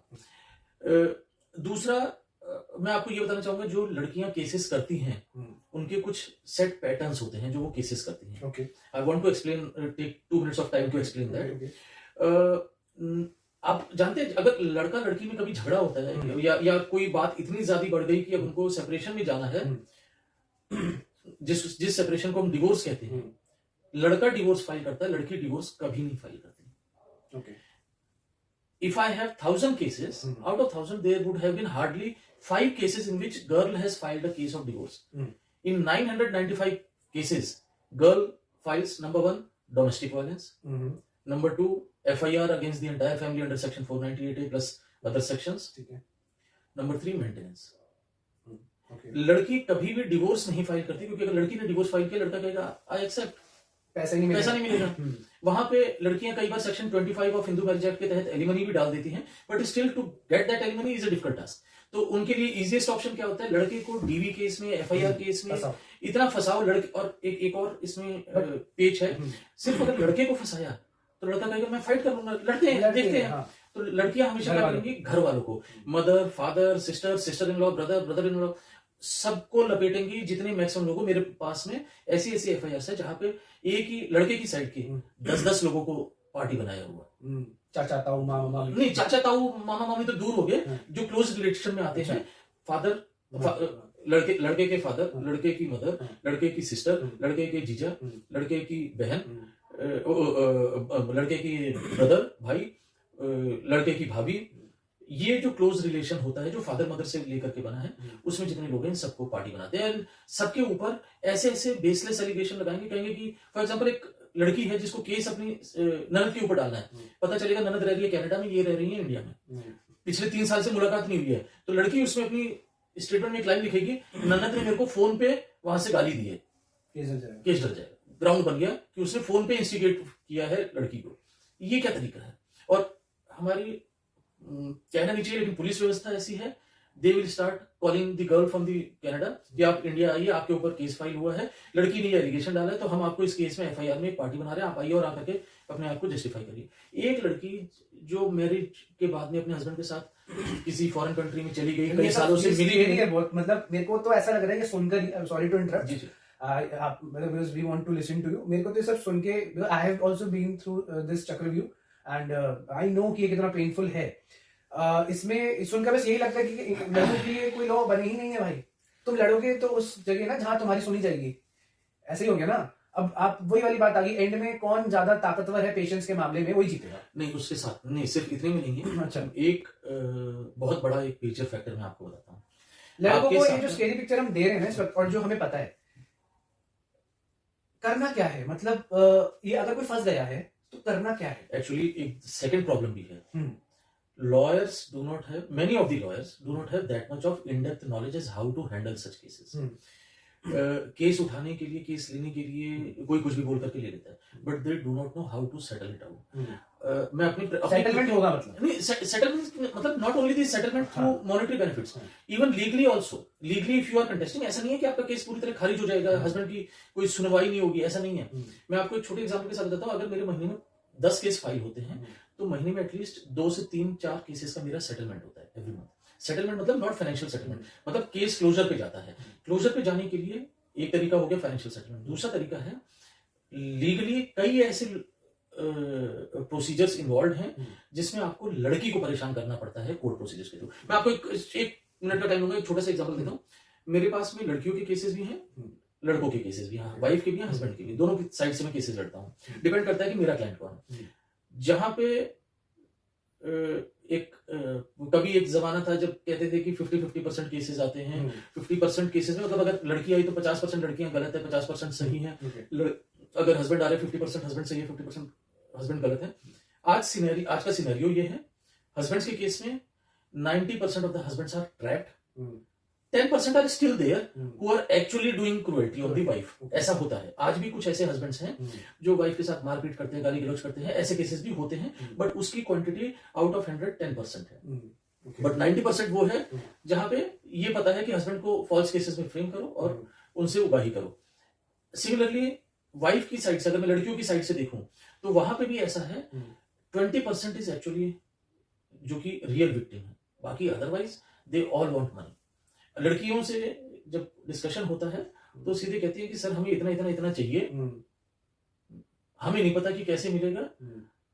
दूसरा, मैं आपको ये बताना चाहूंगा, जो लड़कियां केसेस करती हैं उनके कुछ सेट पैटर्न्स होते हैं जो वो केसेस करती हैं। I want to explain, take 2 minutes of time to explain that. आप जानते हैं अगर लड़का लड़की में कभी झगड़ा होता है या कोई बात इतनी ज्यादा बढ़ गई कि अब उनको सेपरेशन में जाना है, जिस सेपरेशन को हम डिवोर्स कहते हैं, लड़का डिवोर्स फाइल करता है, लड़की डिवोर्स कभी नहीं फाइल करती। If I have 1000 cases, out of 1000 there would have been hardly 5 cases in which girl has filed a case of divorce. In 995 cases, girl files number 1 domestic violence, number 2 FIR against the entire family under section 498A plus other sections, number 3 maintenance. लड़की कभी भी divorce नहीं file करती, क्योंकि अगर लड़की ने divorce file किया लड़का कहेगा आई एक्सेप्ट, पैसा नहीं मिलेगा। वहां पे लड़कियां कई बार section 25 of Hindu marriage act के तहत एलिमनी भी डाल देती हैं, but still to get that alimony is a difficult task. तो उनके लिए इजीएस्ट ऑप्शन क्या होता है, लड़के को डीवी केस में, FIR केस में इतना फंसाओ लड़के, और एक और इसमें पेच है, सिर्फ अगर लड़के को फंसाया तो लड़का कहेगा मैं फाइट कर लूंगा, लड़ते हैं, देखते हैं। तो लड़कियां हमेशा क्या करेंगी, घर वालों को, mother, father, sister in law, brother in law, सबको लपेटेंगी। जितने मैक्सिमम लोगों, मेरे पास में ऐसी FIR है जहां पे एक ही लड़के की साइड के 10-10 लोगों को पार्टी बनाया हुआ। चाचा ताऊ मामा मामी, नहीं, चाचा ताऊ मामा मामी तो दूर हो गए, जो क्लोज रिलेशन में आते हैं, फादर, लड़के के फादर, लड़के की मदर, लड़के की सिस्टर, लड़के के जीजा, लड़के की बहन, लड़के की ब्रदर भाई, लड़के की भाभी, ये जो क्लोज रिलेशन होता है जो फादर मदर से लेकर के बना है, उसमें जितने लोग हैं सबको पार्टी बनाते हैं। सबके ऊपर ऐसे ऐसे बेसलेस एलिगेशन लगाएंगे, कहेंगे कि फॉर एग्जांपल एक लड़की है जिसको केस अपनी ननद के ऊपर डालना है, पता चलेगा ननद रह रही है कनाडा में, ये रह रही है इंडिया में, पिछले 3 साल से मुलाकात नहीं हुई है, तो लड़की उसमें अपनी स्टेटमेंट में एक लाइन लिखेगी, ननद ने मेरे को फोन पे वहां से गाली दी है, केस डर जाएगा, ग्राउंड बन गया कि उसने फोन पे इंस्टिगेट किया है लड़की को। ये क्या तरीका है? और हमारी कहना नहीं चाहिए लेकिन पुलिस व्यवस्था ऐसी है, they will start calling the girl from the Canada कि आप इंडिया आइए, आपके ऊपर केस फाइल हुआ है, लड़की ने ये एलिगेशन डाला है, तो हम आपको इस केस में एफआईआर में एक पार्टी बना रहे हैं, आप आइए और आकर अपने आप को जस्टिफाई करिए। एक लड़की जो मैरिज के बाद में अपने हस्बैंड के साथ किसी फॉरेन कंट्री में चली गई, कई सालों से मिली नहीं है, बहुत मतलब मेरे को तो ऐसा लग रहा है कि सुनकर, सॉरी टू इंटरप्ट, जी आप मतलब because we want to listen to you, मेरे को तो ये सब सुन के, I have also been through this चक्रव्यूह and I know कि ये कितना पेनफुल है। इसमें सुनकर बस यही लगता है कि लड़कों के लिए कोई लॉ बने ही नहीं है भाई। तुम लड़ोगे तो उस जगह ना जहां तुम्हारी सुनी जाएगी, ऐसे ही हो गया ना। अब आप वही वाली बात आ गई, एंड में कौन ज्यादा ताकतवर है पेशेंस के मामले में, वही जीतेगा। नहीं, उसके साथ नहीं, सिर्फ इतने में नहीं है। अच्छा, एक बहुत बड़ा एक मेजर फैक्टर मैं आपको बताता हूँ। लड़कों को ये जो स्केरी पिक्चर हम दे रहे हैं इस वक्त, और जो हमें पता है, करना क्या है, मतलब ये अगर कोई फंस गया है तो करना क्या है? एक्चुअली एक सेकंड प्रॉब्लम भी है। lawyers do not have, many of the lawyers do not have that much of in-depth knowledge as how to handle such cases. Case उठाने के लिए, केस लेने के लिए कोई कुछ भी बोल करके ले लेता है, but they do not know how to settle it out. मैं अपनी सेटलमेंट होगा मतलब नहीं, सेटलमेंट मतलब not only the settlement through monetary benefits, even legally also. Legally if you are contesting, ऐसा नहीं है कि आपका केस पूरी तरह खारिज हो जाएगा, हस्बैंड की कोई सुनवाई नहीं होगी, ऐसा नहीं है। मैं आपको एक छोटे एग्जाम्पल के साथ बताता हूँ। अगर मेरे महीने में 10 केस फाइल होते हैं, तो महीने में एटलीस्ट 2 से 3-4 केसेस का मेरा सेटलमेंट होता है एवरी मंथ। सेटलमेंट मतलब नॉट फाइनेंशियल सेटलमेंट, मतलब केस क्लोजर पे जाता है। क्लोजर पे जाने के लिए एक तरीका हो गया फाइनेंशियल सेटलमेंट, दूसरा तरीका है लीगली कई ऐसे प्रोसीजर्स इन्वॉल्व हैं जिसमें आपको लड़की को परेशान करना पड़ता है कोर्ट प्रोसीजर्स के थ्रू। मैं आपको एक मिनट का टाइम दूंगा, एक छोटा सा एग्जांपल देता हूँ। मेरे पास में लड़कियों के केसेस भी हैं, लड़कों के केसेस भी हैं, वाइफ के भी हैं, हस्बैंड के भी, दोनों की साइड से मैं केसेस लड़ता हूँ। डिपेंड करता है कि मेरा क्लाइंट कौन है। जहां पे कभी एक जमाना था जब कहते थे कि 50-50% केसेस आते हैं। 50% केसेस में मतलब अगर लड़की आई तो 50% लड़कियां गलत है, 50% सही है। अगर हस्बैंड आ रहे 50% हस्बैंड सही है, 50% हस्बैंड गलत है। आज का सिनेरियो ये है, हस्बैंड्स के केस में 90% of the husbands are trapped, 10% are still there who are actually doing cruelty on the wife. ऐसा होता है, आज भी कुछ ऐसे हस्बैंड्स हैं जो वाइफ के साथ मारपीट करते हैं, गाली गलौज करते हैं, ऐसे केसेस भी होते हैं, बट उसकी क्वांटिटी आउट ऑफ 100 10% है। बट 90% वो है जहां पे ये पता है कि हस्बैंड को फॉल्स केसेस में फ्रेम करो और उनसे उगाही करो। सिमिलरली वाइफ की साइड से, अगर मैं लड़कियों की साइड से देखूं तो वहां पे भी ऐसा है, 20% इज एक्चुअली जो कि रियल विक्टिम है, बाकी otherwise they all want money. लड़कियों से जब डिस्कशन होता है तो सीधे कहती है कि सर हमें इतना इतना इतना चाहिए, हमें नहीं पता कि कैसे मिलेगा,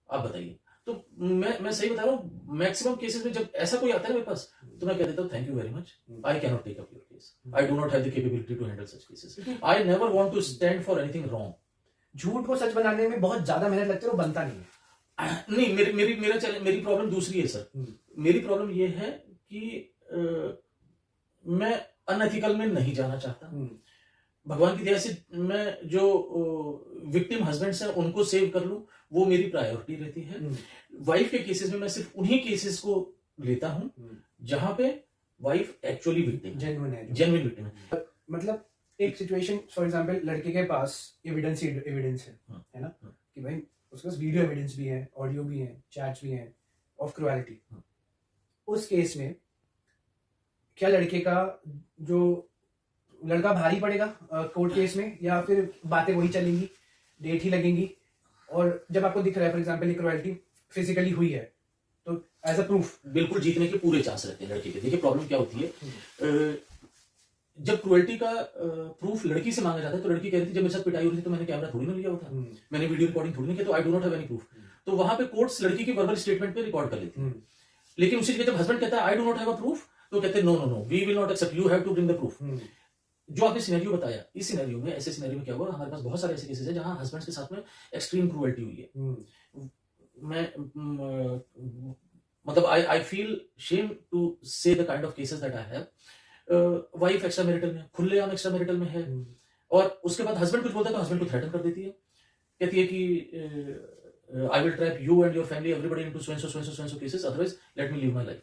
आप बताइए। तो मैं सही बता रहा हूँ, मैक्सिमम केसेस में जब ऐसा कोई आता है मेरे पास तो मैं कह देता हूँ thank you very much, I can not take up your case, I do not have the capability to handle such cases, I never want to stand for anything wrong. झूठ को सच बनाने में बहुत ज्यादा मेहनत लगती है, वो बनता नहीं है। नहीं, मेरी प्रॉब्लम दूसरी है सर। मेरी प्रॉब्लम ये है कि मैं अनएथिकल में नहीं जाना चाहता। भगवान की दया से मैं जो विक्टिम हस्बैंड्स हैं उनको सेव कर लूं, वो मेरी प्रायोरिटी रहती है। वाइफ के केसेस में मैं सिर्फ उन्हीं केसेस को लेता हूं जहां पे wife actually victim genuine victim है। मतलब एक सिचुएशन, फॉर एग्जांपल लड़के के पास एविडेंस है ना, कि भाई उसके पास वीडियो एविडेंस भी है, ऑडियो भी है, चैट्स भी हैं ऑफ क्रूएलिटी। उस केस में क्या लड़के का जो लड़का भारी पड़ेगा कोर्ट केस में, या फिर बातें वही चलेंगी, डेट ही लगेंगी? और जब आपको दिख रहा है फॉर एग्जांपल क्रूएलिटी फिजिकली हुई है तो एज अ प्रूफ बिल्कुल जीतने के पूरे चांस रहते हैं लड़के के। देखिए प्रॉब्लम क्या होती है, जब क्रूएल्टी का प्रूफ लड़की से मांगा जाता है तो लड़की कह रही थी जब मेरे साथ पिटाई हो रही थी तो मैंने कैमरा थोड़ी ना लिया होता, मैंने वीडियो रिकॉर्डिंग थोड़ी ना किया, तो आई do not have any proof. तो वहां पे कोर्ट्स लड़की की वर्बल स्टेटमेंट पे रिकॉर्ड कर लेती है। लेकिन उसी जगह जब हस्बैंड कहता है I do not have a proof, तो कहते हैं no no no, we will not accept, you have to bring the proof. जो आपने सिनेरियो बताया, इस सिनेरियो में, ऐसे सिनेरियो में क्या हुआ, हमारे पास बहुत सारे ऐसे केसेस हैं जहां हस्बैंड्स के साथ में एक्सट्रीम क्रूएल्टी हुई है। मैं मतलब आई फील शेम टू से the kind of cases that I have. Wife extra marital में, खुलेआम एक्स्ट्रा मैरिटल में है, और उसके बाद हस्बैंड कुछ बोलता है तो हस्बैंड को थ्रेटन कर देती है, कहती है कि I will trap you and your family everybody into so and so cases, otherwise let me live my life.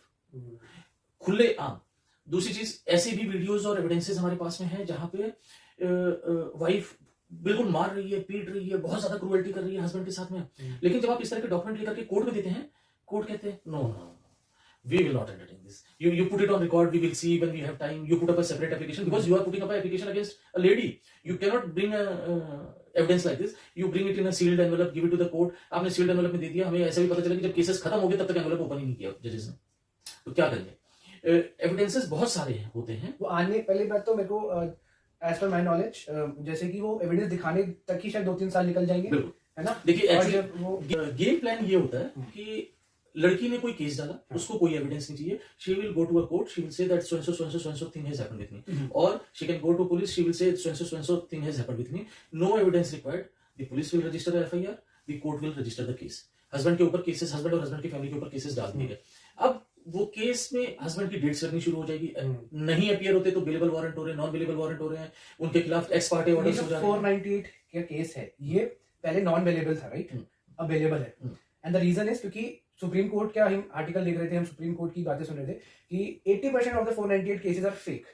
खुलेआम। दूसरी चीज, ऐसे भी वीडियोस और एविडेंसेस हमारे पास में है जहां पे वाइफ बिल्कुल मार रही है, पीट रही है, बहुत ज्यादा क्रूएल्टी कर रही है हस्बैंड के साथ में। लेकिन जब आप इस तरह के डॉक्यूमेंट लेकर के कोर्ट में देते हैं, कोर्ट कहते हैं no no, we will not entertain this. You put it on record, we will see when we have time. You put up a separate application because you are putting up an application against a lady. You cannot bring a evidence like this. You bring it in a sealed envelope, give it to the court. आपने sealed envelope में दे दिया, हमें ऐसा भी पता चला कि जब केसेस खत्म हो गए तब तक envelope ओपन ही नहीं किया जजेस ने, तो क्या करेंगे? एविडेंसेस बहुत सारे होते हैं। वो आने पहली बात तो मेरे को एज पर माई नॉलेज जैसे कि वो एविडेंस दिखाने तक ही शायद 2-3 साल निकल जाएंगे, है ना? देखिए और जब वो गेम प्लान ये होता है कि लड़की ने कोई केस डाला, उसको कोई एविडेंस नहीं चाहिए, she will go to a court, she will say that so and so thing has happened with me, or she can go to police, she will say so and so thing has happened with me, no evidence required, the police will register a FIR, the court will register the case। Husband के ऊपर cases, husband और husband की family के ऊपर cases डाल दिए गए। अब वो केस में हस्बैंड की डेट्स लगनी शुरू हो जाएगी, नहीं अपीयर होते तो बेलेबल वारंट हो रहे हैं, नॉन बेलेबल वारंट हो रहे हैं, उनके खिलाफ एक्स पार्टी ऑर्डर्स हो जा रहे हैं। 498 का केस है, ये पहले नॉन अवेलेबल था, राइट? अवेलेबल है, एंड द रीजन इज क्योंकि सुप्रीम कोर्ट का हम आर्टिकल देख रहे थे, हम सुप्रीम कोर्ट की बातें सुन रहे थे कि 80% of the 498 cases are fake.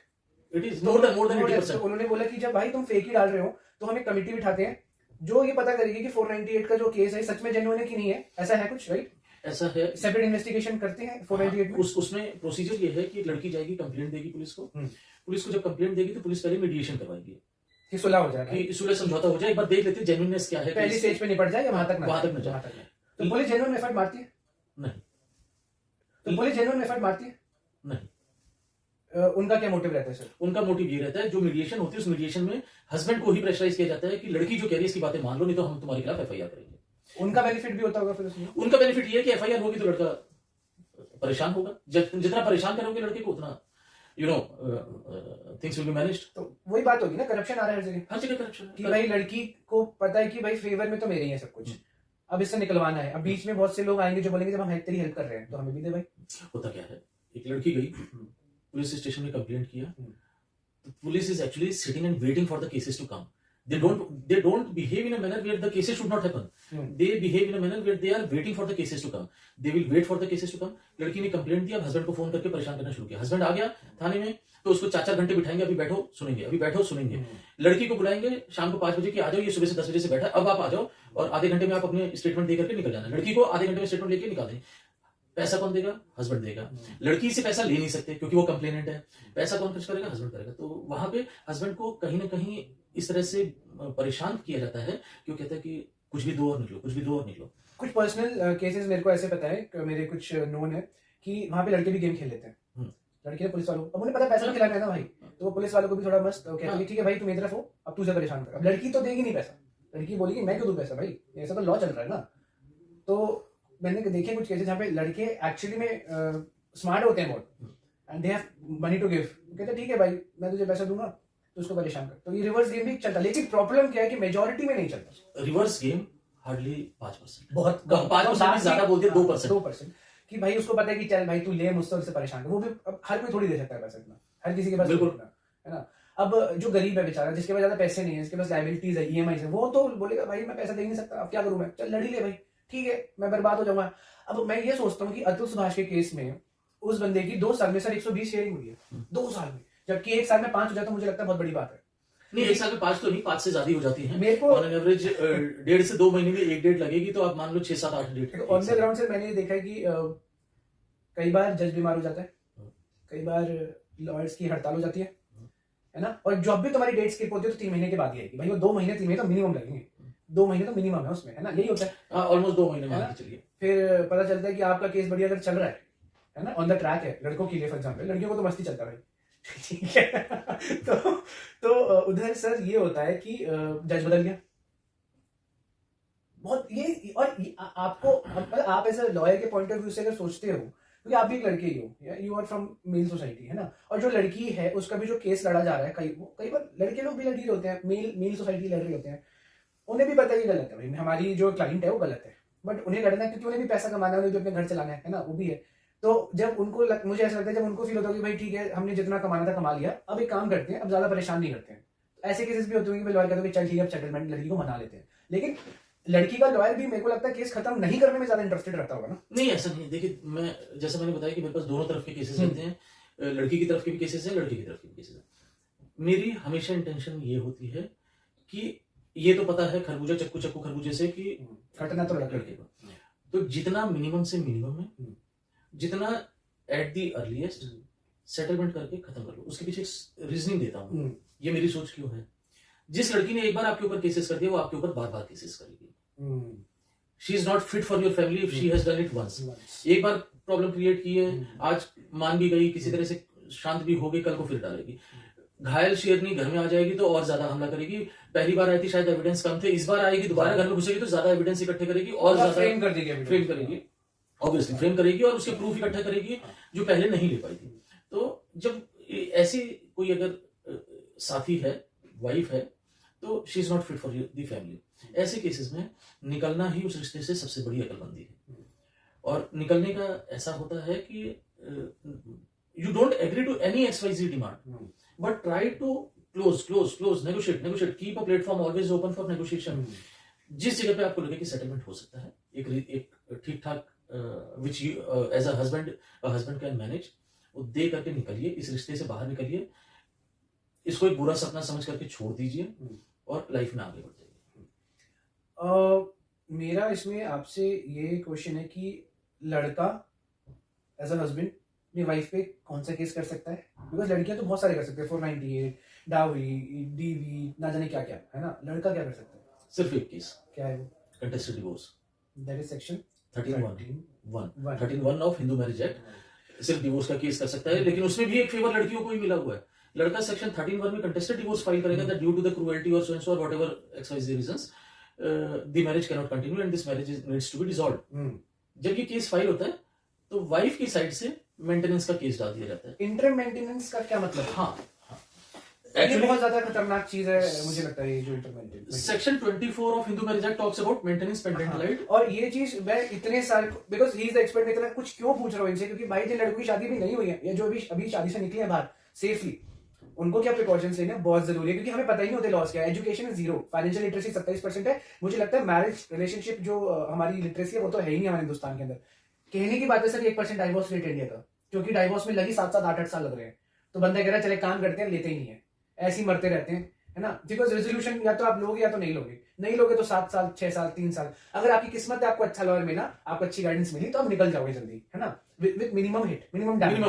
It is more than 80%। उन्होंने बोला कि जब भाई तुम फेक ही डाल रहे हो तो हम एक कमेटी बिठाते हैं जो ये पता करेगी कि 498 का जो केस है सच में जेन्युइन है कि नहीं है, ऐसा है कुछ, राइट? ऐसा है, सेपरेट इन्वेस्टिगेशन करते हैं 498 में। उसमें प्रोसीजर ये है कि एक लड़की जाएगी, कंप्लेंट देगी पुलिस को, पुलिस को जब कंप्लेंट देगी तो पुलिस पहले मीडिएशन करवाएगी कि सुलह हो जाएगा, कि सुलह समझौता हो जाए, एक बार देख लेते हैं जेन्युइननेस क्या है, पहली स्टेज पे निपट जाए या वहां तक न जाए। तो पुलिस जेन्युइन एफर्ट मारती है? नहीं। तो पुलिस जेन्युइन एफर्ट मारती है? नहीं। उनका क्या मोटिव रहता है सर? उनका मोटिव ये रहता है, जो मीडिएशन होती है उस मीडिएशन में हस्बैंड को ही प्रेशराइज किया जाता है कि लड़की जो कह रही है इसकी बातें मान लो, नहीं तो हम तुम्हारे खिलाफ एफआईआर करेंगे। उनका बेनिफिट भी होता होगा फिर उसमें? उनका बेनिफिट ये है कि एफआईआर होगी तो लड़का परेशान होगा, जितना परेशान करोगे लड़के को उतना थिंग्स विल बी मैनेज्ड। तो वही बात होगी ना, करप्शन आ रहा है हर जगह करप्शन कि भाई लड़की को पता है कि भाई फेवर में तो मेरे ही है सब कुछ, अब इससे निकलवाना है। अब बीच में बहुत से लोग आएंगे जो बोलेंगे जब हम तेरी हेल्प कर रहे हैं तो हमें भी दे भाई। होता क्या है, एक लड़की गई पुलिस स्टेशन में कंप्लेंट किया, तो police is actually sitting and waiting for the cases to come. They don't behave in a manner where the cases should not happen. They behave in a manner where they are waiting for the cases to come. They will wait for the cases to come. लड़की ने complaint दिया, husband को phone करके परेशान करना शुरू किया। Husband आ गया थाने में तो उसको 4-4 घंटे बिठाएंगे, अभी बैठो सुनेंगे, अभी बैठो सुनेंगे। लड़की को बुलाएंगे शाम को 5 बजे कि आ जाओ, ये सुबह से 10 बजे से बैठा है, अब आप आ जाओ और आधे घंटे में आप अपने स्टेटमेंट देकर के निकल जाना। लड़की को आधे घंटे में स्टेटमेंट लेके निकाल दें। पैसा कौन देगा? हस्बैंड देगा। लड़की से पैसा ले नहीं सकते क्योंकि वो कंप्लेनेंट है। पैसा कौन खर्च करेगा? हस्बैंड करेगा। तो वहां पे हस्बैंड को कहीं ना कहीं इस तरह से परेशान किया जाता है कि वो कहता है कि कुछ भी दो और निकलो, कुछ भी दो और निकलो। कुछ पर्सनल केसेस मेरे को ऐसे पता है, मेरे कुछ नोन है कि वहां पे लड़के भी गेम खेल लेते हैं। लड़के ने पुलिस वालों को, अब उन्हें पता पैसा खिलाना है ना भाई, तो वो पुलिस वालों को भी थोड़ा मस्त कहते हैं ठीक है भाई तू मेरी तरफ हो, अब तुझे परेशान कर। अब लड़की तो देगी नहीं पैसा, लड़की बोलेगी मैं क्यों दूं पैसा भाई, ऐसा तो लॉ चल रहा है ना। तो मैंने देखे कुछ केसेस जहाँ पे लड़के एक्चुअली में स्मार्ट होते हैं बहुत, and they have money to give, कहते ठीक है भाई मैं तुझे पैसा दूंगा तो उसको परेशान कर। तो ये रिवर्स गेम भी चलता, लेकिन प्रॉब्लम क्या है कि मेजोरिटी में नहीं चलता। रिवर्स गेम हार्डली 5%, बहुत कम, 5% ज्यादा बोलते हैं, 2% कि भाई उसको पता है कि चल भाई तू ले मुझसे, उससे परेशान कर। वो भी अब हर कोई थोड़ी दे सकता है पैसा इतना, हर किसी के पास बिल्कुल है ना। अब जो गरीब है बेचारा, जिसके पास ज्यादा पैसे नहीं है, जिसके पास लाइबिलिटीज है, ईएमआई है, वो तो बोलेगा भाई मैं पैसा दे नहीं सकता, अब क्या करूं मैं, चल लड़ी ले भाई, ठीक है मैं बर्बाद हो जाऊंगा। अब मैं ये सोचता हूँ कि अतुल सुभाष के केस में उस बंदे की 2 साल में सर 120 शेयरिंग हुई है, 2 साल में, जबकि 1 साल में 5 हो जाता, मुझे लगता है बहुत बड़ी बात है। नहीं 1 साल में 5 तो नहीं, 5 से ज्यादा ही हो जाती है मेरे को ऑन एन एवरेज 1.5 से 2 महीने में 1 डेट लगेगी, तो आप मान लो 6-7-8 डेट। ऑन द ग्राउंड से मैंने देखा है कि कई बार जज बीमार हो जाता है, कई बार लॉयर्स की हड़ताल हो जाती है ना, और जब भी तुम्हारी डेट स्किप होती है तो 3 महीने के बाद ही आएगी भाई, वो 2 महीने 3 महीने तो मिनिमम लगेंगे, 2 महीने तो मिनिमम है उसमें, है ना, यही होता है ऑलमोस्ट 2 महीने मान के चलिए। फिर पता चलता है कि आपका केस बढ़िया अगर चल रहा है ना, ऑन द ट्रैक है, लड़कों के लिए फॉर एग्जाम्पल, लड़कियों को तो मस्ती चलता है भाई ठीक है तो उधर सर ये होता है कि जज बदल गया बहुत, ये और आपको आप एज अ लॉयर के पॉइंट ऑफ व्यू से अगर सोचते हो, क्योंकि आप भी एक लड़के ही हो, you are from male society, है ना, और जो लड़की है उसका भी जो केस लड़ा जा रहा है, कई बार लड़के लोग भी लड़ रहे होते हैं, मेल सोसाइटी लड़ रहे होते हैं, उन्हें भी पता है ये गलत है भाई, हमारी जो क्लाइंट है वो गलत है, बट उन्हें लड़ना है क्योंकि उन्हें भी पैसा कमाना है, उन्हें भी अपने घर चलाना है ना, वो भी है। तो जब उनको मुझे ऐसा लगता है, जब उनको फील होता है कि भाई ठीक है हमने जितना कमाना था कमा लिया, अब एक काम करते हैं, अब ज्यादा परेशान नहीं करते हैं, ऐसे केसेस भी होते हैं कि लॉयर कहते हैं चल ठीक है अब सेटलमेंट लड़की को मना लेते हैं, लेकिन लड़की का लॉयर भी मेरे को लगता है केस खत्म नहीं करने में ज्यादा इंटरेस्टेड रहता होगा ना। नहीं ऐसा नहीं, देखिए मैं जैसे मैंने बताया कि मेरे पास दोनों तरफ के केसेस रहते हैं, लड़की की तरफ के भी केसेस हैं, लड़के की तरफ के भी केसेस हैं। मेरी हमेशा इंटेंशन ये होती है कि ये तो पता है खरबूजा चक्कू खरबूजे से कि कटना तो लड़के को, तो जितना मिनिमम से मिनिमम है, जितना एट द अर्लीस्ट सेटलमेंट करके खत्म कर लो। उसके पीछे रीजनिंग देता हूँ, ये मेरी सोच क्यों है। जिस लड़की ने एक बार आपके ऊपर केसेस कर दिया, वो आपके ऊपर बार बार केसेस करेगी। She is not fit for your family if she has done it once. एक बार प्रॉब्लम क्रिएट की है, आज मान भी गई, किसी तरह से शांत भी हो गई, कल को फिर डालेगी। घायल शेरनी घर में आ जाएगी तो और ज्यादा हमला करेगी। पहली बार आई थी शायद एविडेंस कम थे, इस बार आएगी दोबारा घर में घुसेगी तो ज्यादा एविडेंस इकट्ठे करेगी और ज्यादा फ्रेम करेगी, ऑब्वियसली फ्रेम करेगी और उसके प्रूफ इकट्ठा करेगी जो पहले नहीं ले पाई थी। तो जब ऐसी कोई अगर साथी है, वाइफ है, तो she is not fit for the family. ऐसे केसेस में निकलना ही उस रिश्ते से सबसे बड़ी अकलमंदी है। और निकलने का ऐसा होता है कि you don't agree to any XYZ demand, but try to close negotiate, keep a platform always open for negotiation. जिस जगह पे आपको लगे कि सेटलमेंट हो सकता है, एक ठीक ठाक which you as a husband can manage, वो दे करके निकलिए, इस रिश्ते से बाहर निकलिए, इसको एक बुरा सपना समझ करके छोड़ दीजिए और लाइफ में आगे बढ़ जाइए। मेरा इसमें आपसे ये क्वेश्चन है कि लड़का एज अ हस्बैंड अपनी वाइफ पे कौन सा केस कर सकता है? बिकॉज लड़कियां तो बहुत सारे कर सकते हैं, 498, डाउरी, डीवी, ना जाने क्या क्या, है ना। लड़का क्या कर सकता है? सिर्फ एक केस, क्या है वो? Contested divorce, that is section 13(1) of Hindu marriage act. सिर्फ डिवोर्स का केस कर सकता है, लेकिन उसमें भी एक फेवर लड़कियों को ही मिला हुआ है। लड़का सेक्शन 13(1) में कंटेस्टेड डिवोर्स फाइल करेगा that due to the cruelty और सो एंड सो और whatever XYZ reasons the marriage can not continue and this marriage needs to be dissolved. जब ये केस फाइल होता है तो वाइफ की साइड से मेंटेनेंस का केस डाल दिया जाता है। इंटरम मेंटेनेंस का क्या मतलब है? हाँ, ये बहुत ज्यादा खतरनाक चीज है मुझे लगता है, ये जो interim maintenance. Section 24 of Hindu marriage act talks about maintenance pendant light. और ये चीज मैं इतने साल, because he is the expert, इतना कुछ क्यों पूछ रहा हूँ इनसे, क्योंकि भाई जिन लड़कों की शादी भी नहीं हुई है या जो अभी शादी से निकले हैं बाहर सेफली, उनको क्या प्रिकॉशंस लेने बहुत जरूरी है, क्योंकि हमें पता ही नहीं होते लॉस क्या है। एजुकेशन इज 0, फाइनेंशियल लिटरेसी 27% है। मुझे लगता है मैरिज रिलेशनशिप जो हमारी लिटरेसी है वो तो है ही नहीं हमारे हिंदुस्तान के अंदर। कहने की बात है सर 1% डाइवोर्स रेट इंडिया का, क्योंकि डाइवोर्स में लगी 7-7, 8-8 साल लग रहे हैं। तो बंदा कह रहा है चले काम करते हैं, लेते ही नहीं है, ऐसे ही मरते रहते हैं, है ना। बिकॉज रेजोल्यूशन या तो आप लोगे या तो नहीं लोगे तो 7 साल, 6 साल, 3 साल। अगर आपकी किस्मत है, आपको अच्छा लॉयर मिला, आपको अच्छी गाइडेंस मिली, तो आप निकल जाओगे जल्दी, है ना, with minimum hit, minimum damage.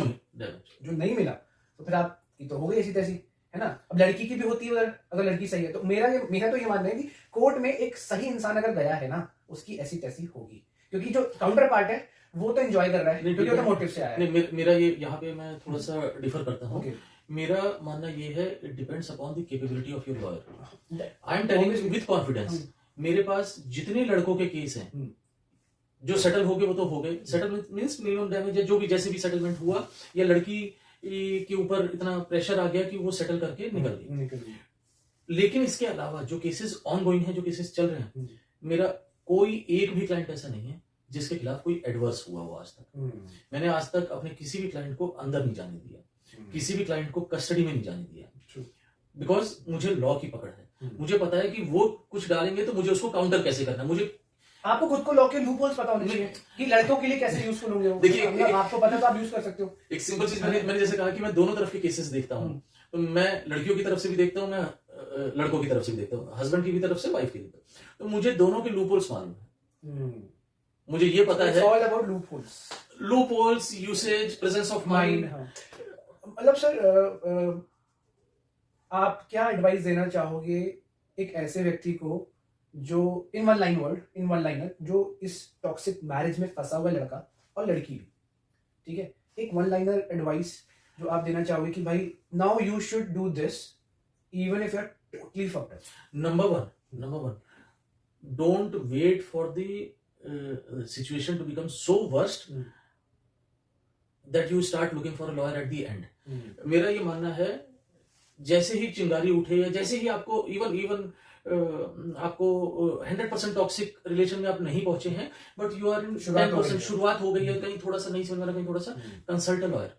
जो नहीं मिला तो फिर आप की तो हो गई ऐसी तैसी, है ना। अब लड़की की भी होती है अगर लड़की सही है तो मेरा तो ये मानना है कि कोर्ट में एक सही इंसान अगर गया है ना, उसकी ऐसी तैसी होगी, क्योंकि जो काउंटर पार्ट है वो तो एंजॉय कर रहा है, क्योंकि वो तो मोटिव से आया है। नहीं, मेरा ये यहाँ पे मैं थोड़ा सा डिफर करता हूँ। मेरा मानना ये है, it depends upon the capability of your lawyer. I am telling you with confidence, मेरे पास जितने लड़कों के केस हैं जो सेटल हो गए वो तो हो गए। सेटलमेंट मींस मिनिमम डैमेज, जो भी जैसे भी सेटलमेंट हुआ, या लड़की के ऊपर इतना प्रेशर आ गया कि वो सेटल करके निकल गई। लेकिन इसके अलावा जो केसेस ऑन गोइंग है, जो केसेस चल रहे हैं, मेरा कोई एक भी क्लाइंट ऐसा नहीं है जिसके खिलाफ कोई एडवर्स हुआ हो आज तक। मैंने आज तक अपने किसी भी क्लाइंट को अंदर नहीं जाने दिया, किसी भी क्लाइंट को कस्टडी में नहीं जाने दिया, बिकॉज मुझे लॉ की पकड़ है। मुझे पता है कि वो कुछ डालेंगे तो मुझे उसको काउंटर कैसे करना है। मुझे आपको खुद को लॉ के लूप होल्स पता होने चाहिए कि लड़कों के लिए कैसे यूजफुल होंगे वो। देखिए, आपको पता तो आप यूज कर सकते हो। एक सिंपल चीज, मैंने जैसे कहा कि मैं दोनों तरफ के केसेस देखता हूँ, तो मैं लड़कियों की तरफ से भी देखता हूँ, मैं लड़कों की तरफ से भी देखता हूँ, हस्बैंड की भी तरफ से, वाइफ की भी तरफ। तो मुझे दोनों के लूप होल्स मालूम है। मुझे ये पता है all about loop holes, usage, presence of mind. मतलब सर आप क्या एडवाइस देना चाहोगे एक ऐसे व्यक्ति को जो इन वन लाइनर जो इस टॉक्सिक मैरिज में फंसा हुआ लड़का और लड़की भी, ठीक है, एक वन लाइनर एडवाइस जो आप देना चाहोगे कि भाई now you should do this even if you are totally fucked up. Number one, don't wait for the situation to become so worst that you start looking for a lawyer at the end. मेरा ये मानना है, जैसे ही चिंगारी उठे या जैसे ही आपको इवन आपको 100% टॉक्सिक रिलेशन में आप नहीं पहुंचे हैं, बट यू आर इन 10%, शुरुआत हो गई है, कहीं थोड़ा सा नहीं समझ में, कहीं थोड़ा सा, कंसल्ट अ लॉयर।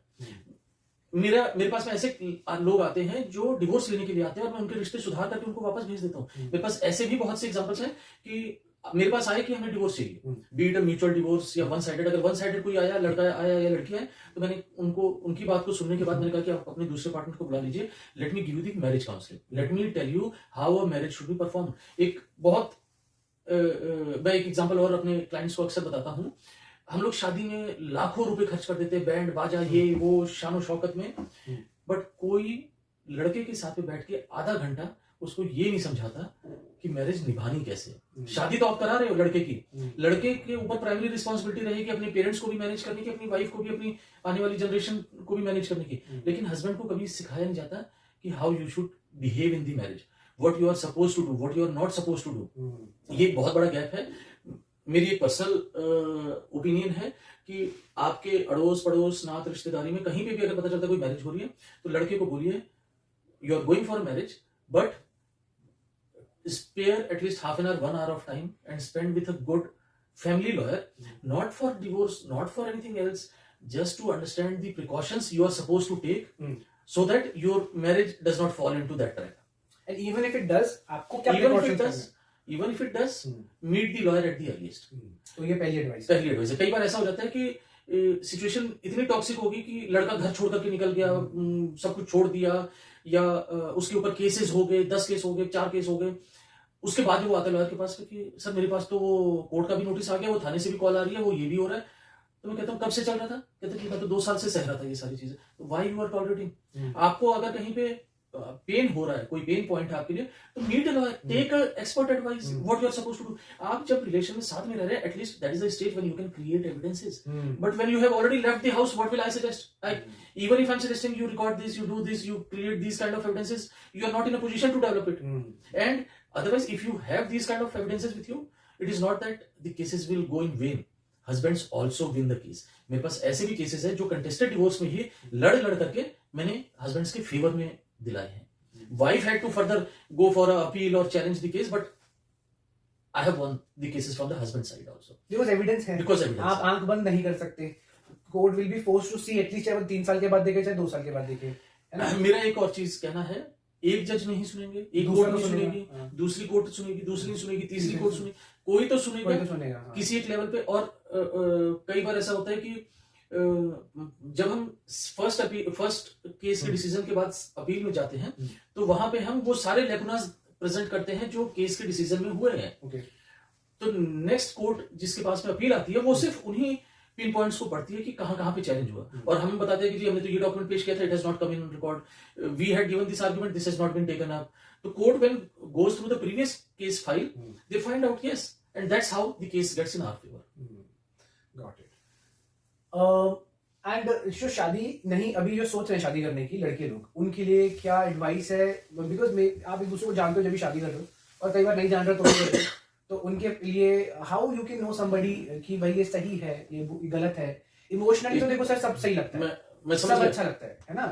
मेरे पास में ऐसे लोग आते हैं जो डिवोर्स लेने के लिए आते हैं और मैं उनके रिश्ते सुधार करके उनको वापस भेज देता हूँ। मेरे पास ऐसे भी बहुत से एग्जांपल्स हैं कि मेरे पास आए कि हमें डिवोर्स चाहिए, बीट अ म्यूचुअल डिवोर्स या वन साइडेड। अगर वन साइडेड कोई आया, लड़का आया या लड़की आए, तो मैंने उनकी बात को सुनने के बाद मैंने कहा कि आप अपने दूसरे पार्टनर को बुला लीजिए, let me give you the marriage counselling, let me tell you how a marriage should be perform. मैं एक एग्जांपल और अपने क्लाइंट्स को अक्सर बताता हूँ। हम लोग शादी में लाखों रुपए खर्च कर देते हैं, बैंड बाजा ये वो शानो शौकत में, बट कोई लड़के के साथ में बैठ के आधा घंटा उसको ये नहीं समझाता कि मैरिज निभानी कैसे है। शादी तो आप करा रहे हो लड़के की, लड़के के ऊपर प्राइमरी रिस्पॉन्सिबिलिटी रहेगी अपने पेरेंट्स को भी मैनेज करने की, अपनी वाइफ को भी, अपनी आने वाली जनरेशन को भी मैनेज करने की, लेकिन हस्बैंड को कभी सिखाया नहीं जाता कि how you should behave in the marriage, what you are suppose to do, what you are not suppose to do. ये बहुत बड़ा गैप है। मेरी एक पर्सनल ओपिनियन है कि आपके अड़ोस पड़ोस नात रिश्तेदारी में कहीं पे भी अगर पता चलता है कोई मैरिज हो रही है तो लड़के को बोलिए you are going for marriage, but spare at least half an hour, 1 hour of time and spend with a good family lawyer, not for divorce, not for anything else, just to understand the precautions you are supposed to take so that your marriage does not fall into that trap. And even if it does, आपको क्या even if it does, meet the lawyer at the earliest. तो ये पहली advice है। कई बार ऐसा हो जाता है कि सिचुएशन इतनी टॉक्सिक होगी कि लड़का घर छोड़ करके निकल गया, सब कुछ छोड़ दिया, या उसके ऊपर केसेस हो गए, 10 केस हो गए, 4 केस हो गए, उसके बाद वो आता है लॉयर के पास कि सर मेरे पास तो वो कोर्ट का भी नोटिस आ गया, वो थाने से भी कॉल आ रही है, वो ये भी हो रहा है। तो मैं कहता हूँ कब से चल रहा था? कहते कि मैं तो 2 साल से सह रहा था ये सारी चीजें। तो व्हाई यू आर टॉलरेटिंग? आपको अगर कहीं पे पेन हो रहा है, कोई पेन पॉइंट है आपके लिए, तो meet a lawyer, take expert advice, what you are supposed to do. आप जब रिलेशन में साथ में रह रहे हैं, at least that is the stage when you can create evidences, but when you have already left the house, what will I suggest? Like even if I'm suggesting you record this, you do this, you create these kind of evidences, you are not in a position to develop it. And otherwise, if you have these kind of evidences with you, it is not that the cases will go in vain. Husbands also win the case. मेरे पास ऐसे भी cases है जो contested divorce में ही लड़ करके मैंने husbands के फेवर में दिलाए हैं. Wife had to further go for a appeal or challenge the case, but I have won the cases from the husband side also. Because evidence है. Because evidence. आप आंख बंद नहीं कर सकते. Court will be forced to see at least, चाहे वो 3 साल के बाद देखे चाहे 2 साल के बाद देखे, है ना? मेरा एक और चीज कहना है, एक जज नहीं सुनेंगे, एक कोर्ट नहीं सुनेगी, दूसरी कोर्ट सुनेगी, दूसरी नहीं सुनेगी, तीसरी कोर्ट सुनेगी, कोई तो सुनेगा किसी एक लेवल पे. और कई बार ऐसा होता है कि जब हम फर्स्ट केस के डिसीजन के बाद अपील में जाते हैं, तो वहां पे हम वो सारे लेकुनास प्रेजेंट करते हैं जो केस के डिसीजन में हुए हैं. तो नेक्स्ट कोर्ट जिसके पास में अपील आती है, वो सिर्फ उन्हीं पिन पॉइंट्स को पढ़ती है कि कहां पे चैलेंज हुआ, और हम बताते हैं कि जी हमने तो ये डॉक्यूमेंट पेश किया था, it has not come in record, we had given this argument, this has not been taken up. तो court when goes through the previous case file, they find out yes, and that's how the case gets in our favour. Got it. And जो शादी नहीं, अभी जो सोच रहे हैं शादी करने की लड़के लोग, उनके लिए क्या एडवाइस है? बिकॉज आप एक दूसरे को जानते हो जब भी शादी कर रहे हो, और कई बार नहीं जान रहे तो उनके लिए how you can know somebody कि भाई ये सही है, ये गलत है. इमोशनली तो देखो सर सब सही लगता है, मैं सब अच्छा लगता है ना?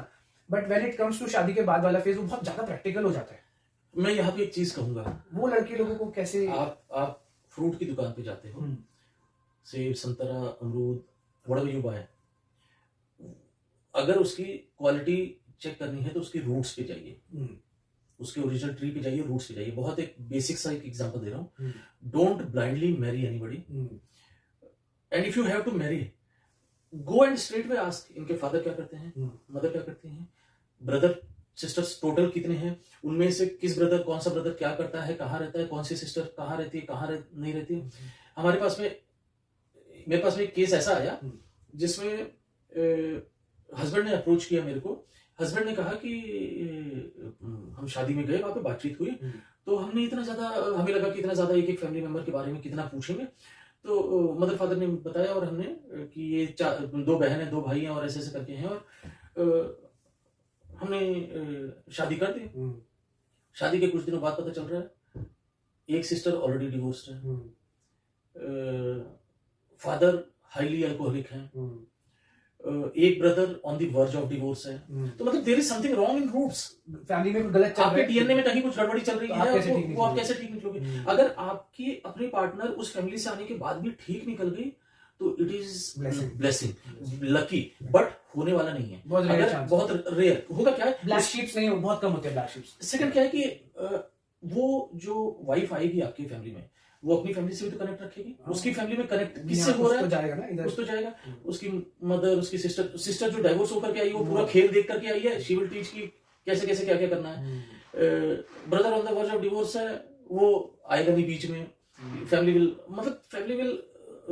But when it comes to शादी के बाद वाला फेज, वो बहुत ज्यादा प्रैक्टिकल हो जाता है. मैं यहाँ पे एक चीज कहूंगा, वो लड़के लोगों को कैसे, आप फ्रूट की दुकान पे जाते हो, सेब संतरा अमरूद व्हाटएवर यू बाय, अगर उसकी क्वालिटी चेक करनी है तो उसकी रूट्स पे जाइए, उसके ओरिजिनल ट्री पे जाइए, रूट्स पे जाइए. बहुत एक बेसिक सा एक एग्जांपल दे रहा हूँ. Don't blindly marry anybody, and if you have to marry, go and straight way ask इनके फादर क्या करते हैं, मदर क्या करती हैं, ब्रदर सिस्टर्स टोटल कितने हैं, उनमें से किस ब्रदर, कौन सा ब्रदर क्या करता है, कहाँ रहता है, कौन सी सिस्टर कहाँ रहती है, कहाँ नहीं रहती है. मेरे पास में एक केस ऐसा आया जिसमें हस्बैंड ने अप्रोच किया मेरे को. हस्बैंड ने कहा कि हम शादी में गए, वहां पे बातचीत हुई, तो हमें लगा कि इतना ज्यादा एक फैमिली मेंबर के बारे में कितना पूछेंगे. तो मदर फादर ने बताया, और हमने कि ये 2 बहन है, 2 भाई हैं, और ऐसे करके हैं, और हमने शादी कर दी. शादी के कुछ दिनों बाद पता चल रहा है एक सिस्टर ऑलरेडी डिवोर्स्ड है, फादर हाईली अल्कोहलिक है, एक brother on the verge of divorce है. तो मतलब there is something wrong in roots. Family में गलत चल रहा है, आपके डीएनए में कहीं कुछ गड़बड़ी चल रही है, वो आप कैसे ठीक निकलोगे? अगर आपकी अपनी पार्टनर उस फैमिली से आने के बाद भी ठीक निकल गई, तो it is blessing, lucky, but होने वाला नहीं है. बहुत रेयर होगा. क्या है, ब्लैक शीप्स नहीं, बहुत कम होते हैं ब्लैक शीप्स. सेकंड क्या है कि वो जो वाइफ आएगी आपकी फैमिली में, वो अपनी फैमिली से भी तो कनेक्ट रखेगी. उसकी फैमिली में कनेक्ट किससे हो रहा है, जाएगा ना इधर, उस तो जाएगा. उसकी मदर, उसकी सिस्टर जो डाइवोर्स होकर के आई, वो पूरा खेल देख करके आई है. शी विल टीच की कैसे क्या करना है. Brother on the verge of divorce है, वो आएगा नहीं बीच में. Family will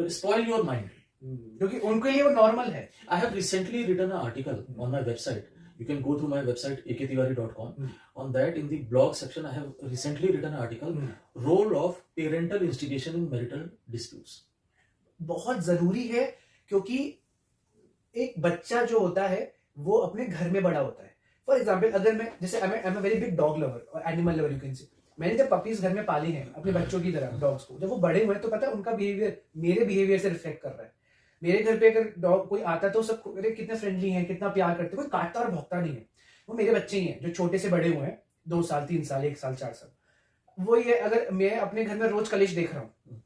spoil your mind. क्योंकि उनके लिए वो नॉर्मल है। I have recently written an article on my website. You can go through my website aktiwari.com. On that, in the blog section, I have recently written an article, Role of Parental Instigation in Marital Disputes. बहुत जरूरी है, क्योंकि एक बच्चा जो होता है वो अपने घर में बड़ा होता है। फॉर एग्जाम्पल, अगर मैं जैसे I am very big dog lover और animal lover, you can say, मैंने जब पपीज घर में पाली हैं अपने बच्चों की तरह डॉग्स को, जब वो बड़े हुए तो पता है उनका बिहेवियर मेरे बिहेवियर से रिफ्लेक्ट कर रहा है। मेरे घर पे अगर डॉग कोई आता है तो सब अरे कितने फ्रेंडली हैं, कितना प्यार करते हैं, कोई काटता और भौंकता नहीं है। वो मेरे बच्चे ही हैं जो छोटे से बड़े हुए हैं, 2 साल 3 साल 1 साल 4 साल। वो ये अगर मैं अपने घर में रोज कलेश देख रहा हूँ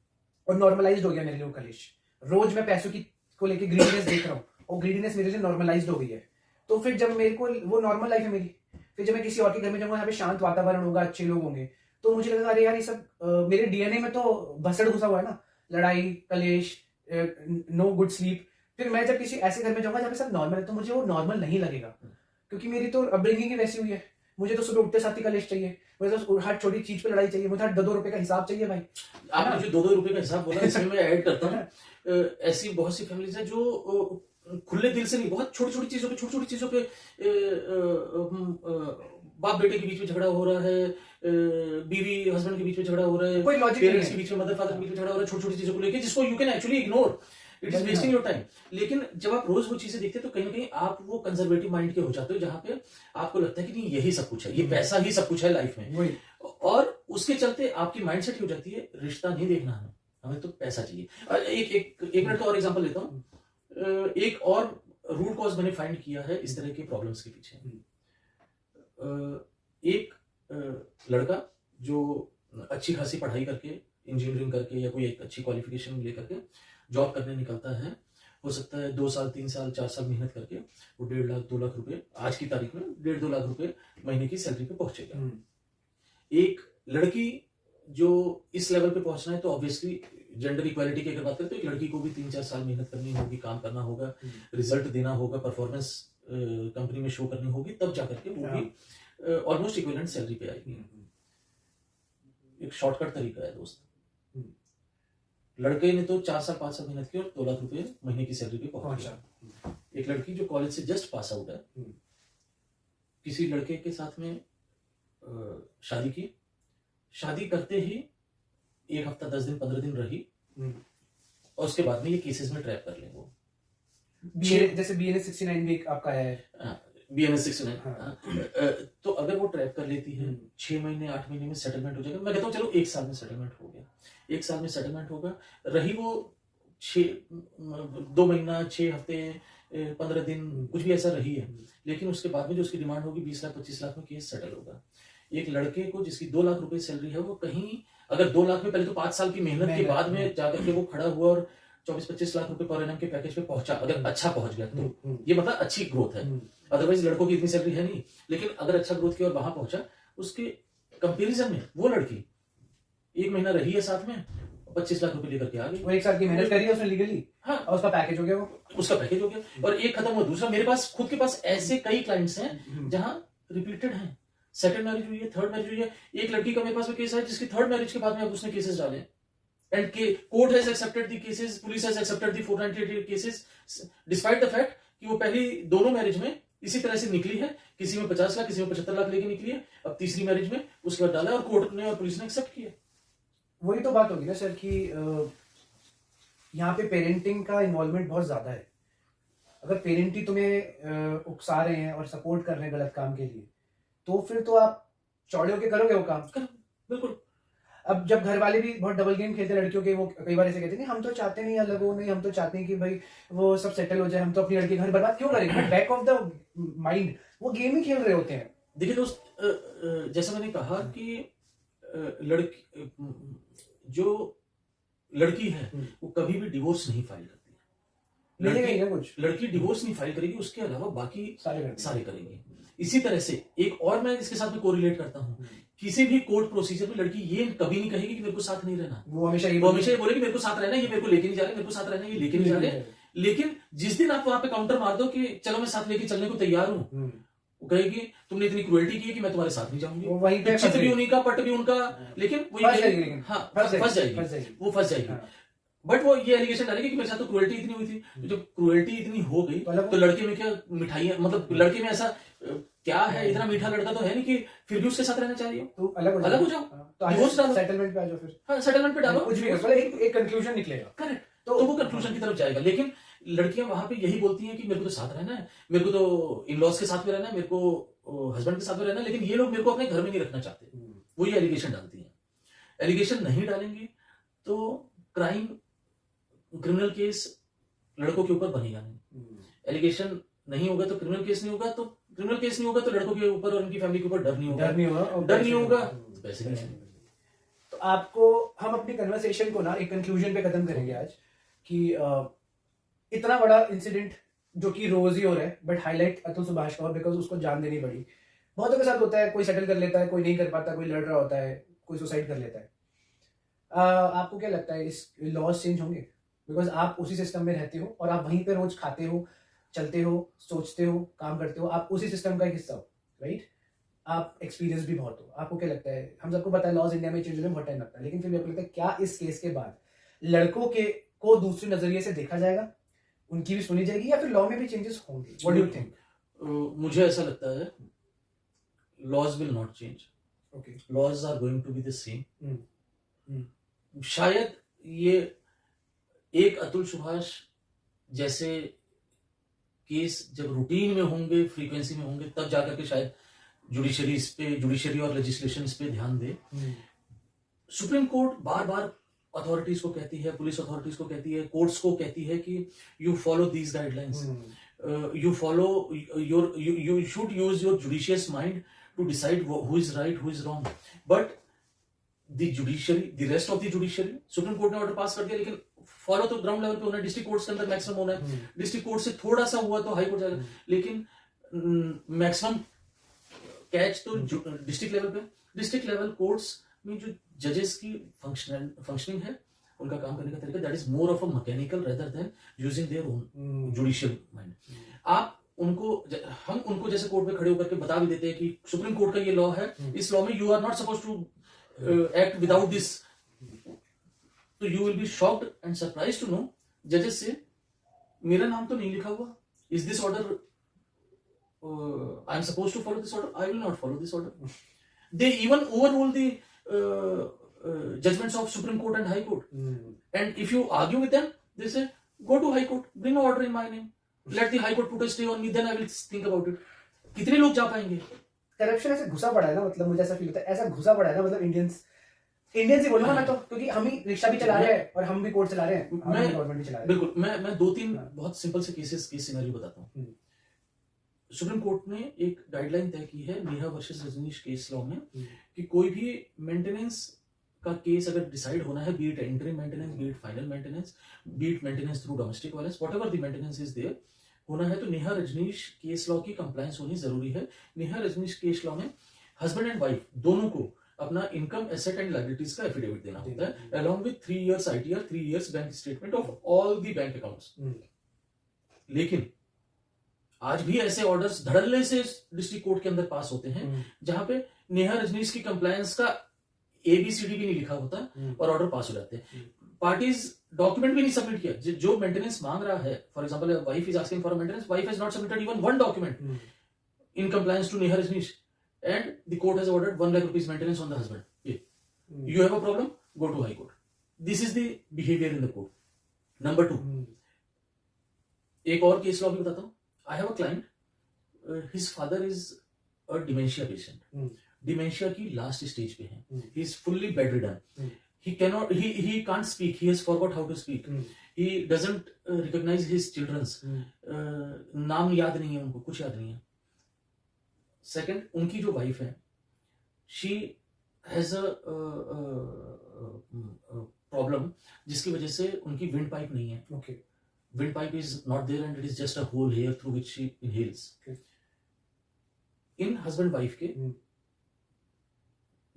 और नॉर्मलाइज्ड हो गया मेरे लिए कलेश, रोज मैं पैसों की को लेके ग्रीडीनेस देख रहा हूँ और ग्रीडीनेस मेरे लिए नॉर्मलाइज्ड हो गई है, तो फिर जब मेरे को वो नॉर्मल लाइफ है मेरी, फिर जब मैं किसी और के घर में जाऊंगा, यहाँ पे शांत वातावरण होगा, अच्छे लोग होंगे, तो मुझे लगेगा अरे यार ये सब मेरे डीएनए में तो भसड़ घुसा हुआ है ना, लड़ाई कलेश, नो गुड स्लीप। फिर मैं जब किसी ऐसे घर में जाऊंगा जहाँ पे सब नॉर्मल है, तो मुझे वो नॉर्मल नहीं लगेगा, क्योंकि मेरी तो अपब्रिंगिंग ही वैसी हुई है। मुझे तो सुबह उठते साथ ही कलेश चाहिए, मुझे तो हर छोटी चीज पे लड़ाई चाहिए, मुझे हर 2-2 रुपए का हिसाब चाहिए भाई। आपने जो 2-2 रुपए का हिसाब बोला, इसमें मैं ऐड करता हूँ, ऐसी बहुत सी फैमिलीज हैं जो खुले दिल से नहीं, बहुत छोटी छोटी चीजों पे बाप बेटे के बीच में झगड़ा हो रहा है, बीवी हस्बैंड के बीच में झगड़ा हो रहा है, कोई लॉजिक पेरेंट्स के बीच में, मदर फादर के बीच में झगड़ा हो रहा है, छोटी छोटी चीजों को लेकर, जिसको you can actually ignore, it is wasting your time. लेकिन जब आप रोज वो चीजें देखते हैं तो कहीं ना कहीं आप वो कंजर्वेटिव माइंड के हो जाते हो, जहां पे आपको लगता है कि नहीं यही सब कुछ है, ये पैसा ही सब कुछ है लाइफ में, और उसके चलते आपकी माइंडसेट हो जाती है रिश्ता नहीं देखना हमें, हमें तो पैसा चाहिए। एक मिनट का और एग्जांपल लेता हूँ। एक और रूट कॉज मैंने फाइंड किया है इस तरह के प्रॉब्लम्स के पीछे। एक लड़का जो अच्छी खासी पढ़ाई करके, इंजीनियरिंग करके या कोई एक अच्छी क्वालिफिकेशन लेकर के जॉब करने निकलता है, हो सकता है 2 साल 3 साल 4 साल मेहनत करके वो 1.5 लाख 2 लाख रुपए, आज की तारीख में 1.5-2 लाख रुपए महीने की सैलरी पे पहुंचेगा। एक लड़की जो इस लेवल पे पहुंचना है, तो ऑब्वियसली जेंडर इक्वालिटी की अगर बात करें तो एक लड़की को भी 3-4 साल मेहनत करनी होगी, काम करना होगा, रिजल्ट देना होगा, परफॉर्मेंस कंपनी में शो करनी होगी, तब जाकर के वो भी ऑलमोस्ट इक्विवेलेंट सैलरी पे आएगी। एक शॉर्टकट तरीका है दोस्त, लड़के ने तो 4 साल 5 साल मेहनत की और 2 लाख रुपए महीने की सैलरी पे पहुंचा। एक लड़की जो कॉलेज से जस्ट पास आउट है, किसी लड़के के साथ में शादी की, शादी करते ही 1 हफ्ता 10 दिन 15 दिन रही, और उसके बाद में ये केसेस में ट्रैप कर लेंगे वो। जैसे BNS 69 भी आपका है, BNS 69, तो अगर वो ट्रैप कर लेती है, 6 महीने 8 महीने में सेटलमेंट हो जाएगा। मैं कहता हूँ चलो 1 साल में सेटलमेंट हो गया, 1 साल में सेटलमेंट होगा, रही वो 2 महीना 6 हफ्ते 15 दिन कुछ भी ऐसा रही है, लेकिन उसके बाद में जो उसकी डिमांड होगी 20 लाख 25 लाख में केस सेटल होगा। एक लड़के को जिसकी 2 लाख रुपए सैलरी है, वो कहीं अगर 2 लाख में पहले तो 5 साल की मेहनत के बाद में जाकर के वो खड़ा हुआ और 24-25 लाख रुपए पर एनम के पैकेज पे पहुंचा, अगर अच्छा पहुंच गया तो ये मतलब अच्छी ग्रोथ है। अदरवाइज लड़कों की इतनी सैलरी है नहीं, लेकिन अगर अच्छा ग्रोथ किया और वहां पहुंचा, उसके कंपेरिजन में वो लड़की 1 महीना रही है साथ में, 25 लाख रुपए लेकर के आ गई। वो 1 साल की मेहनत करी है उसने लीगली, हाँ, और उसका पैकेज हो गया, वो उसका पैकेज हो गया, और एक खत्म हुआ दूसरा। मेरे पास खुद के पास ऐसे कई क्लाइंट्स हैं जहां रिपीटेड हैं, सेकंड मैरिज हुई है, थर्ड मैरिज हुई है। एक लड़की का मेरे पास में केस है जिसकी 3rd मैरिज के बाद में अब उसने केसेस डाले, and court has accepted the cases, police has accepted the 498 cases, despite the fact कि वो पहली दोनों मैरिज में इसी तरह से निकली है, किसी में 50 लाख किसी में 75 लाख लेके निकली है, अब तीसरी मैरिज में उसके बाद डाला और कोर्ट ने और पुलिस ने एक्सेप्ट किया। वही तो बात होगी ना सर कि यहाँ पे पेरेंटिंग का इन्वॉल्वमेंट बहुत ज्यादा है। अगर पेरेंट ही तुम्हें उकसा रहे हैं और सपोर्ट कर रहे हैं गलत काम के लिए, तो फिर तो आप चौड़े होके करोगे वो काम। बिल्कुल। अब जब घर वाले भी बहुत डबल गेम खेलते हैं लड़कियों के, वो कई बार ऐसे कहते हैं हम तो चाहते नहीं अलग हो, नहीं हम तो चाहते हैं कि भाई वो सब सेटल हो जाए, हम तो अपनी लड़की घर बर्बाद क्यों करेंगे, but back of the mind वो गेम ही खेल रहे होते हैं। देखिए दोस्त, जैसा मैंने कहा कि लड़की जो लड़की है वो कभी भी डिवोर्स नहीं फाइल करती। लड़की डिवोर्स नहीं फाइल करेगी, उसके अलावा बाकी सारे करेंगी। इसी तरह से एक और मैं इसके साथ में कोरिलेट करता हूँ, किसी भी कोर्ट प्रोसीजर में लड़की ये कभी नहीं कहेगी कि मेरे को साथ नहीं रहना, वो हमेशा ये बोलेगी मेरे को साथ रहना, ये मेरे को लेके नहीं जा रहे, मेरे को साथ रहना, ये लेके नहीं जा रहे। लेकिन जिस दिन आप वहां पे काउंटर मार दो कि चलो मैं साथ लेके चलने को तैयार हूँ, वो कहेगी तुमने इतनी क्रुएल्टी की कि मैं तुम्हारे साथ नहीं जाऊंगी। चित्र भी उन्हीं का, पट भी उनका, लेकिन वो फंस जाएगी, वो फंस जाएगी। बट वो ये एलिगेशन डालेगी कि मेरे साथ तो क्रुएल्टी इतनी हुई थी, तो जब क्रुएल्टी इतनी हो गई तो लड़के में क्या मिठाइयाँ, मतलब लड़के में ऐसा क्या है, इतना मीठा लड़का तो है नहीं कि फिर भी उसके साथ रहना चाहिए, तो अलग हो जाओ, तो डिवोर्स डालो, सेटलमेंट पे आ जाओ, फिर हाँ सेटलमेंट पे डालो, कुछ भी मतलब एक कंक्लूजन निकलेगा। करेक्ट, तो वो कंक्लूजन की तरफ जाएगा। लेकिन लड़कियां वहां पे यही बोलती हैं कि मेरे को तो साथ रहना है, मेरे को तो इन लॉज के साथ में रहना है, मेरे को हस्बैंड के साथ में रहना है, लेकिन ये लोग मेरे को अपने घर में नहीं रखना चाहते, वो ये एलिगेशन डालती हैं। एलिगेशन नहीं डालेंगे तो क्राइम, क्रिमिनल केस लड़कों के ऊपर बनेगा नहीं। एलिगेशन नहीं होगा तो क्रिमिनल केस नहीं होगा, तो क्रिमिनल केस नहीं होगा तो लड़कों के ऊपर और उनकी फैमिली के ऊपर डर नहीं होगा, डर नहीं होगा तो पैसे नहीं। तो आपको हम अपनी कन्वर्सेशन को ना एक कंक्लूजन पे खत्म करेंगे आज कि इतना बड़ा इंसिडेंट जो कि रोज ही हो रहा है, बट हाईलाइट अतुल सुभाष का, बिकॉज उसको जान देनी पड़ी। बहुतों के साथ होता है, कोई सेटल कर लेता है, कोई नहीं कर पाता, कोई लड़ रहा होता है, कोई सुसाइड कर लेता है। आपको क्या लगता है इस लॉज चेंज होंगे? बिकॉज आप उसी सिस्टम में रहते हो और आप वहीं पे रोज खाते हो, चलते हो, सोचते हो, काम करते हो, आप उसी सिस्टम का एक हिस्सा हो, राइट? आप एक्सपीरियंस भी बहुत हो। आपको क्या लगता है? हम सबको पता है लॉज इंडिया में चेंज होने में बहुत टाइम लगता है, लेकिन फिर भी आपको लगता है क्या इस केस के बाद लड़कों के को दूसरे नजरिए से देखा जाएगा, उनकी भी सुनी जाएगी, या फिर लॉ में भी चेंजेस होंगे? What do you think? मुझे ऐसा लगता है laws will not change, okay, laws are going to be the same. शायद ये एक अतुल सुभाष जैसे केस जब रूटीन में होंगे, फ्रीक्वेंसी में होंगे, तब जाकर के शायद जुडिशरी और लेजिस्लेशन इस पे ध्यान दे। सुप्रीम कोर्ट बार बार अथॉरिटीज को कहती है, पुलिस अथॉरिटीज को कहती है, कोर्ट्स को कहती है कि you follow these guidelines, you follow you should use your judicious mind to decide who is right, who is wrong. But the judiciary, the rest of the judiciary, supreme court ने order pass कर दिया, लेकिन follow तो ground level पे होना है, district courts के अंदर मैक्सिमम होना है, डिस्ट्रिक्ट कोर्ट से थोड़ा सा हुआ तो हाई कोर्ट जाएगा, लेकिन मैक्सिमम कैच तो डिस्ट्रिक्ट लेवल पे। डिस्ट्रिक्ट लेवल कोर्ट्स में जो जजेस की फंक्शनिंग है, उनका काम करने का तरीका, that is more of a mechanical rather than using their own judicial mind. हम उनको जैसे कोर्ट में खड़े होकर के बता भी देते हैं कि सुप्रीम कोर्ट का ये लॉ है, इस लॉ में you are not suppose to act without this, तो you will be shocked and surprise to know जजेस से मेरा नाम तो नहीं लिखा हुआ, is this order I am suppose to follow this order, I will not follow this order. They even overrule the judgments of Supreme Court and High Court. And if you argue with them, they say, go to High Court, bring an order in my name. Let the High Court put a stay on me, then I will think about it. कितने लोग जा पाएंगे? Corruption ऐसे घुसा पड़ा है ना, मतलब मुझे ऐसा फील होता है, ऐसा घुसा पड़ा है ना, मतलब इंडियंस ही बोलूंगा मैं तो, क्योंकि हम ही रिक्शा भी चला रहे हैं और हम भी कोर्ट चला रहे हैं, मैं गवर्नमेंट भी चला रहे हैं। बिल्कुल, मैं दो तीन बहुत सिंपल से केस सिनेरियो बताता हूँ। सुप्रीम कोर्ट ने एक गाइडलाइन तय की है Neha versus Rajneesh case law में कि कोई भी मेंटेनेंस का केस अगर डिसाइड होना है, be it interim maintenance, be it final maintenance, be it maintenance through domestic violence, whatever the maintenance is there, होना है तो नेहा रजनीश केस लॉ की कंप्लायंस होनी जरूरी है। नेहा रजनीश केस लॉ में हस्बैंड एंड वाइफ दोनों को अपना इनकम, एसेट एंड लायबिलिटीज का एफिडेविट देना होता है, along with 3 years ITR, 3 years bank statement of all the bank accounts. लेकिन आज भी ऐसे ऑर्डर्स धड़ल्ले से डिस्ट्रिक्ट कोर्ट के अंदर पास होते हैं जहां पे नेहा रजनीश की कंप्लायंस का ABCD भी नहीं लिखा होता और ऑर्डर पास हो जाते हैं। पार्टीज डॉक्यूमेंट भी नहीं सबमिट किया, जो मेंटेनेंस मांग रहा है, for example wife is asking for maintenance, wife has not submitted even one document in compliance to Neha Rajneesh and the court has ordered 1 lakh rupees maintenance on the husband. You have a problem, go to high court. This is the behaviour in the court. Number 2, एक और case law भी बताता हूं। I have a client, his father is a dementia patient, dementia की last stage पे है, he is fully bedridden, he can't speak, he has forgot how to speak, he doesn't recognize his children's नाम याद नहीं है उनको, कुछ याद नहीं है। सेकंड, उनकी जो वाइफ है, she has a problem जिसकी वजह से उनकी विंड पाइप नहीं है। Okay. Wind pipe is not there and it is just a hole here through which she inhales. Okay. In husband wife के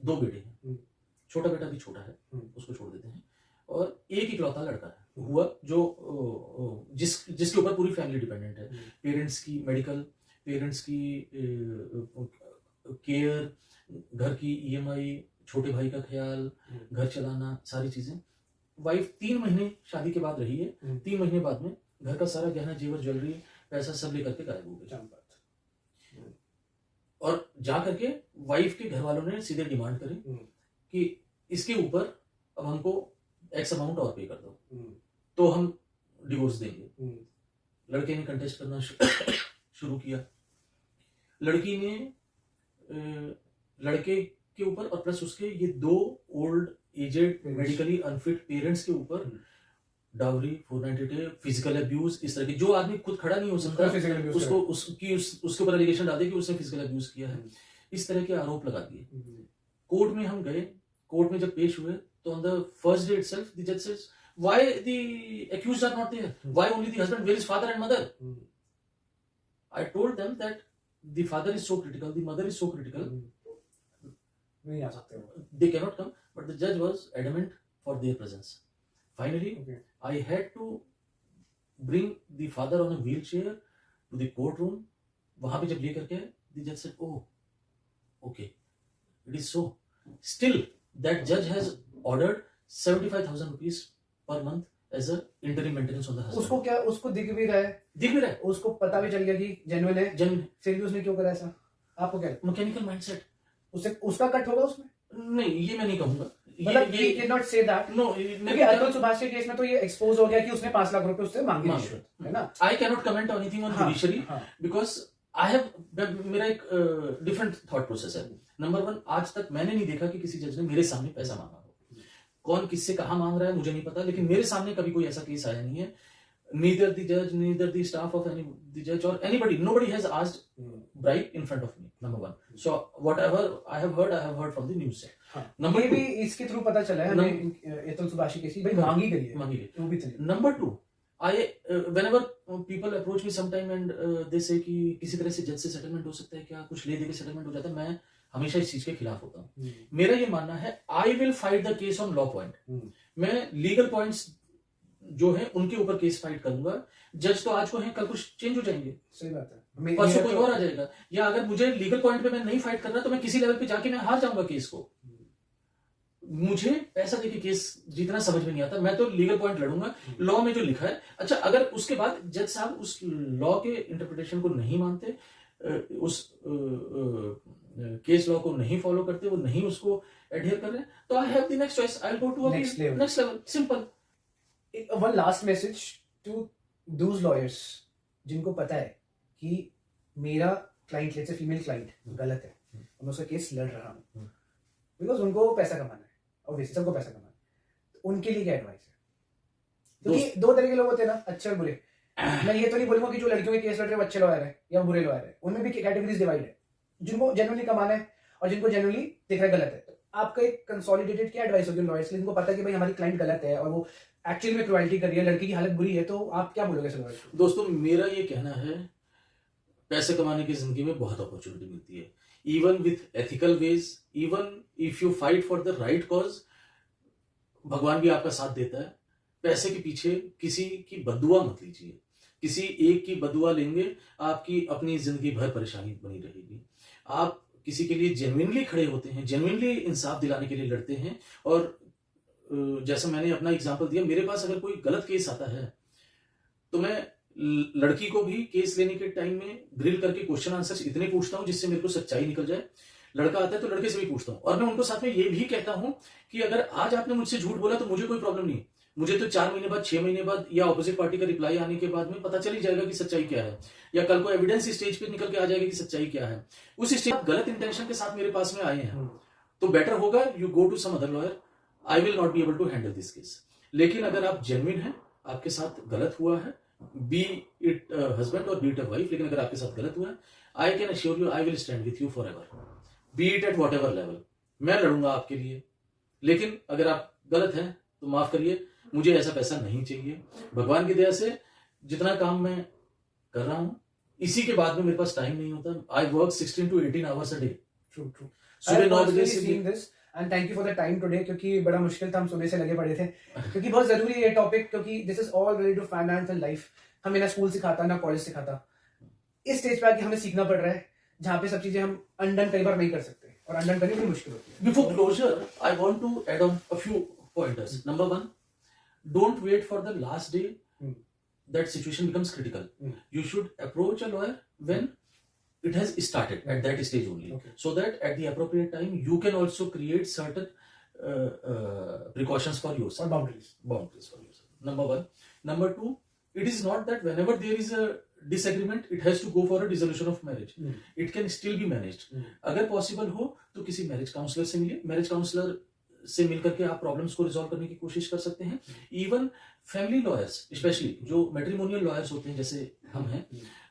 2 बेटे हैं, छोटा बेटा भी छोटा है, उसको छोड़ देते हैं, और एक इकलौता लड़का है हुआ जो जिसके ऊपर पूरी फैमिली डिपेंडेंट है। पेरेंट्स की मेडिकल, पेरेंट्स की केयर, घर की EMI, छोटे भाई का ख्याल, घर चलाना, सारी चीजें वाइफ 3 महीने शादी के बाद रही है। 3 महीने बाद में घर का सारा गहना जेवर ज्वेलरी पैसा सब लेकर के गायब हो गई। और जा करके वाइफ के घर वालों ने सीधे डिमांड करी कि इसके ऊपर अब हमको एक्स अमाउंट और पे कर दो तो हम डिवोर्स देंगे। लड़के ने कंटेस्ट करना शुरू किया। लड़की ने लड़के के ऊपर और प्लस उसके ये 2 old aged medically unfit parents के ऊपर डाउरी, 498, फिजिकल अब्यूज, इस तरह के, जो आदमी खुद खड़ा नहीं हो सकता उसको उसके ऊपर एलिगेशन डाल दिए कि उसने फिजिकल अब्यूज किया है। इस तरह के आरोप लगा दिए। कोर्ट में हम गए। कोर्ट में जब पेश हुए तो on the first day itself the जज says why the accused are not there, why only the husband, where is father and mother. I told them that the father is so critical, the mother is so critical, नहीं आ सकते वो। they cannot come, but the judge was adamant for their presence. Finally, I had to bring the father on a wheelchair to the courtroom. वहां पे जब लेकर के the judge said, oh, okay, it is so. Still, that judge has ordered 75,000 rupees per month as a interim maintenance on the husband. उसको क्या, उसको दिख भी रहा है, दिख भी रहा है, उसको पता भी चल गया कि जेन्युइन है, जेन्युइन, फिर भी उसने क्यों करा ऐसा? आपको क्या लगता है? Mechanical mindset. उससे उसका कट होगा उसमें? नहीं, ये मैं नहीं कहूंगा। मतलब we cannot say that. No, क्योंकि अतुल सुभाष के केस में तो ये एक्सपोज हो गया कि उसने 5 लाख रुपए उससे मांगे रिश्वत, है ना? I cannot comment on anything on judiciary because I have, मेरा एक डिफरेंट थॉट प्रोसेस है। नंबर 1, आज तक मैंने नहीं देखा कि किसी जज ने मेरे सामने पैसा मांगा हो। कौन किससे कहाँ मांग रहा है मुझे नहीं पता, लेकिन मेरे सामने कभी कोई ऐसा केस आया नहीं है। Neither the judge, neither the staff of the judge or anybody, nobody has asked bribe in front of me. Number 1. So whatever I have heard from the news. Number 2, भी इसके थ्रू पता चला है हमें अतुल सुभाष की केस भाई मांगी गई है, मांगी गई। वो भी चलिए। Number 2, whenever people approach me sometime and they say कि किसी तरह से जज से सेटलमेंट हो सकता है क्या, कुछ ले दे के सेटलमेंट हो जाता है, मैं हमेशा इस चीज के खिलाफ होता हूँ। मेरा ये मानना है I will fight the case on law point. मैं लीगल पॉइंट्स जो है उनके ऊपर केस फाइट करूंगा। जज तो आज को है, कल कुछ चेंज हो जाएंगे, सही बात है, परसों कोई और आ जाएगा। या अगर मुझे लीगल पॉइंट पे मैं नहीं फाइट कर रहा तो मैं किसी लेवल पे जाके मैं हार जाऊंगा केस को। मुझे पैसा देके केस जीतना समझ में नहीं आता, मैं तो लीगल पॉइंट लड़ूंगा, लॉ में जो लिखा है। अच्छा, अगर उसके बाद जज साहब उस लॉ के इंटरप्रिटेशन को नहीं मानते, उस केस लॉ को नहीं फॉलो करते, वो नहीं उसको एडहेयर कर रहे, तो I have the next choice, I will go to next level, simple. One last message to those lawyers जिनको पता है कि मेरा client, let's say female client, गलत है, मैं उसका केस लड़ रहा हूँ बिकॉज उनको पैसा कमाना है, ऑब्वियसली सबको पैसा कमाना है, तो उनके लिए क्या एडवाइस है? क्योंकि 2 तरह के लोग होते हैं ना, अच्छे और बुरे। मैं ये तो नहीं बोलूंगा कि जो लड़कियों के केस लड़ रहे हैं वो अच्छे लॉयर है या बुरे लॉयर है, उनमें भी कैटेगरीज डिवाइड है, जिनको जेन्युइनली कमाना है और जिनको जेन्युइनली दिख रहा है गलत है। तो आपका एक कंसोलिडेटेड क्या एडवाइस होगी लॉयर्स के लिए, जिनको पता है कि भाई हमारी क्लाइंट गलत है और वो एक्चुअली में क्रुएल्टी कर रही है, लड़की की हालत बुरी है, तो आप क्या बोलोगे लॉयर्स को? दोस्तों, मेरा ये कहना है, पैसे कमाने की जिंदगी में बहुत अपॉर्चुनिटी मिलती है, even with ethical ways, even if you fight for the right cause, भगवान भी आपका साथ देता है। पैसे के पीछे किसी की बद्दुआ मत लीजिए, किसी एक की बद्दुआ लेंगे आपकी अपनी जिंदगी भर परेशानी बनी रहेगी। आप किसी के लिए जेन्युइनली खड़े होते हैं, जेन्युइनली इंसाफ दिलाने के लिए लड़ते हैं, और जैसा मैंने अपना एग्जांपल दिया, मेरे पास अगर कोई गलत केस आता है तो मैं लड़की को भी केस लेने के टाइम में ग्रिल करके क्वेश्चन आंसर्स इतने पूछता हूं जिससे मेरे को सच्चाई निकल जाए। लड़का आता है तो लड़के से भी पूछता हूं, और मैं उनको साथ में ये भी कहता हूं कि अगर आज आपने मुझसे झूठ बोला तो मुझे कोई प्रॉब्लम नहीं, मुझे तो 4 महीने बाद, 6 महीने बाद या ऑपोजिट पार्टी का रिप्लाई आने के बाद में पता चल ही जाएगा कि सच्चाई क्या है, या कल को एविडेंस स्टेज पे निकल के आ जाएगा कि सच्चाई क्या है। उस स्टेज गलत इंटेंशन के साथ मेरे पास में आए हैं तो बेटर होगा you go to some other lawyer, I will not be able to handle this case. लेकिन अगर आप जेन्युइन हैं, आपके साथ गलत हुआ है, बी इट हस्बैंड और बी इट अ वाइफ, लेकिन अगर आपके साथ गलत हुआ है, I can assure you I will stand with you for ever, B it at what ever level, मैं लड़ूंगा आपके लिए। लेकिन अगर आप गलत हैं तो माफ करिए, मुझे ऐसा पैसा नहीं चाहिए। भगवान की दया से जितना काम मैं कर रहा हूं, इसी के बाद में मेरे पास टाइम नहीं होता। I work 16 to 18 hours a day। True true. सुबह 9 बजे से and thank you for the time today, क्योंकि बड़ा मुश्किल था, हम सुबह से लगे पड़े थे, क्योंकि बहुत जरूरी है ये टॉपिक, क्योंकि this is all related to finance and life. हमें ना स्कूल सिखाता ना कॉलेज सिखाता, इस स्टेज पे आके हमें सीखना पड़ रहा है, जहाँ पे सब चीजें हम अनडन कई बार नहीं कर सकते, और अनडन करनी भी मुश्किल होती है। Before closure, I want to add on a few pointers. Number 1, don't wait for the last day Hmm. that situation becomes critical. Hmm. You should approach a lawyer when it has started at that stage only, Okay. so that at the appropriate time you can also create certain precautions for Or yourself, boundaries. boundaries for yourself. Number one. Number two, it is not that whenever there is a disagreement it has to go for a dissolution of marriage. Hmm. It can still be managed. Hmm. अगर possible हो तो किसी marriage counsellor से मिलिए, marriage counsellor से मिलकर के आप प्रॉब्लम्स को रिजॉल्व करने की कोशिश कर सकते हैं. इवन फैमिली लॉयर्स, स्पेशली जो मैट्रिमोनियल लॉयर्स होते हैं जैसे हम हैं,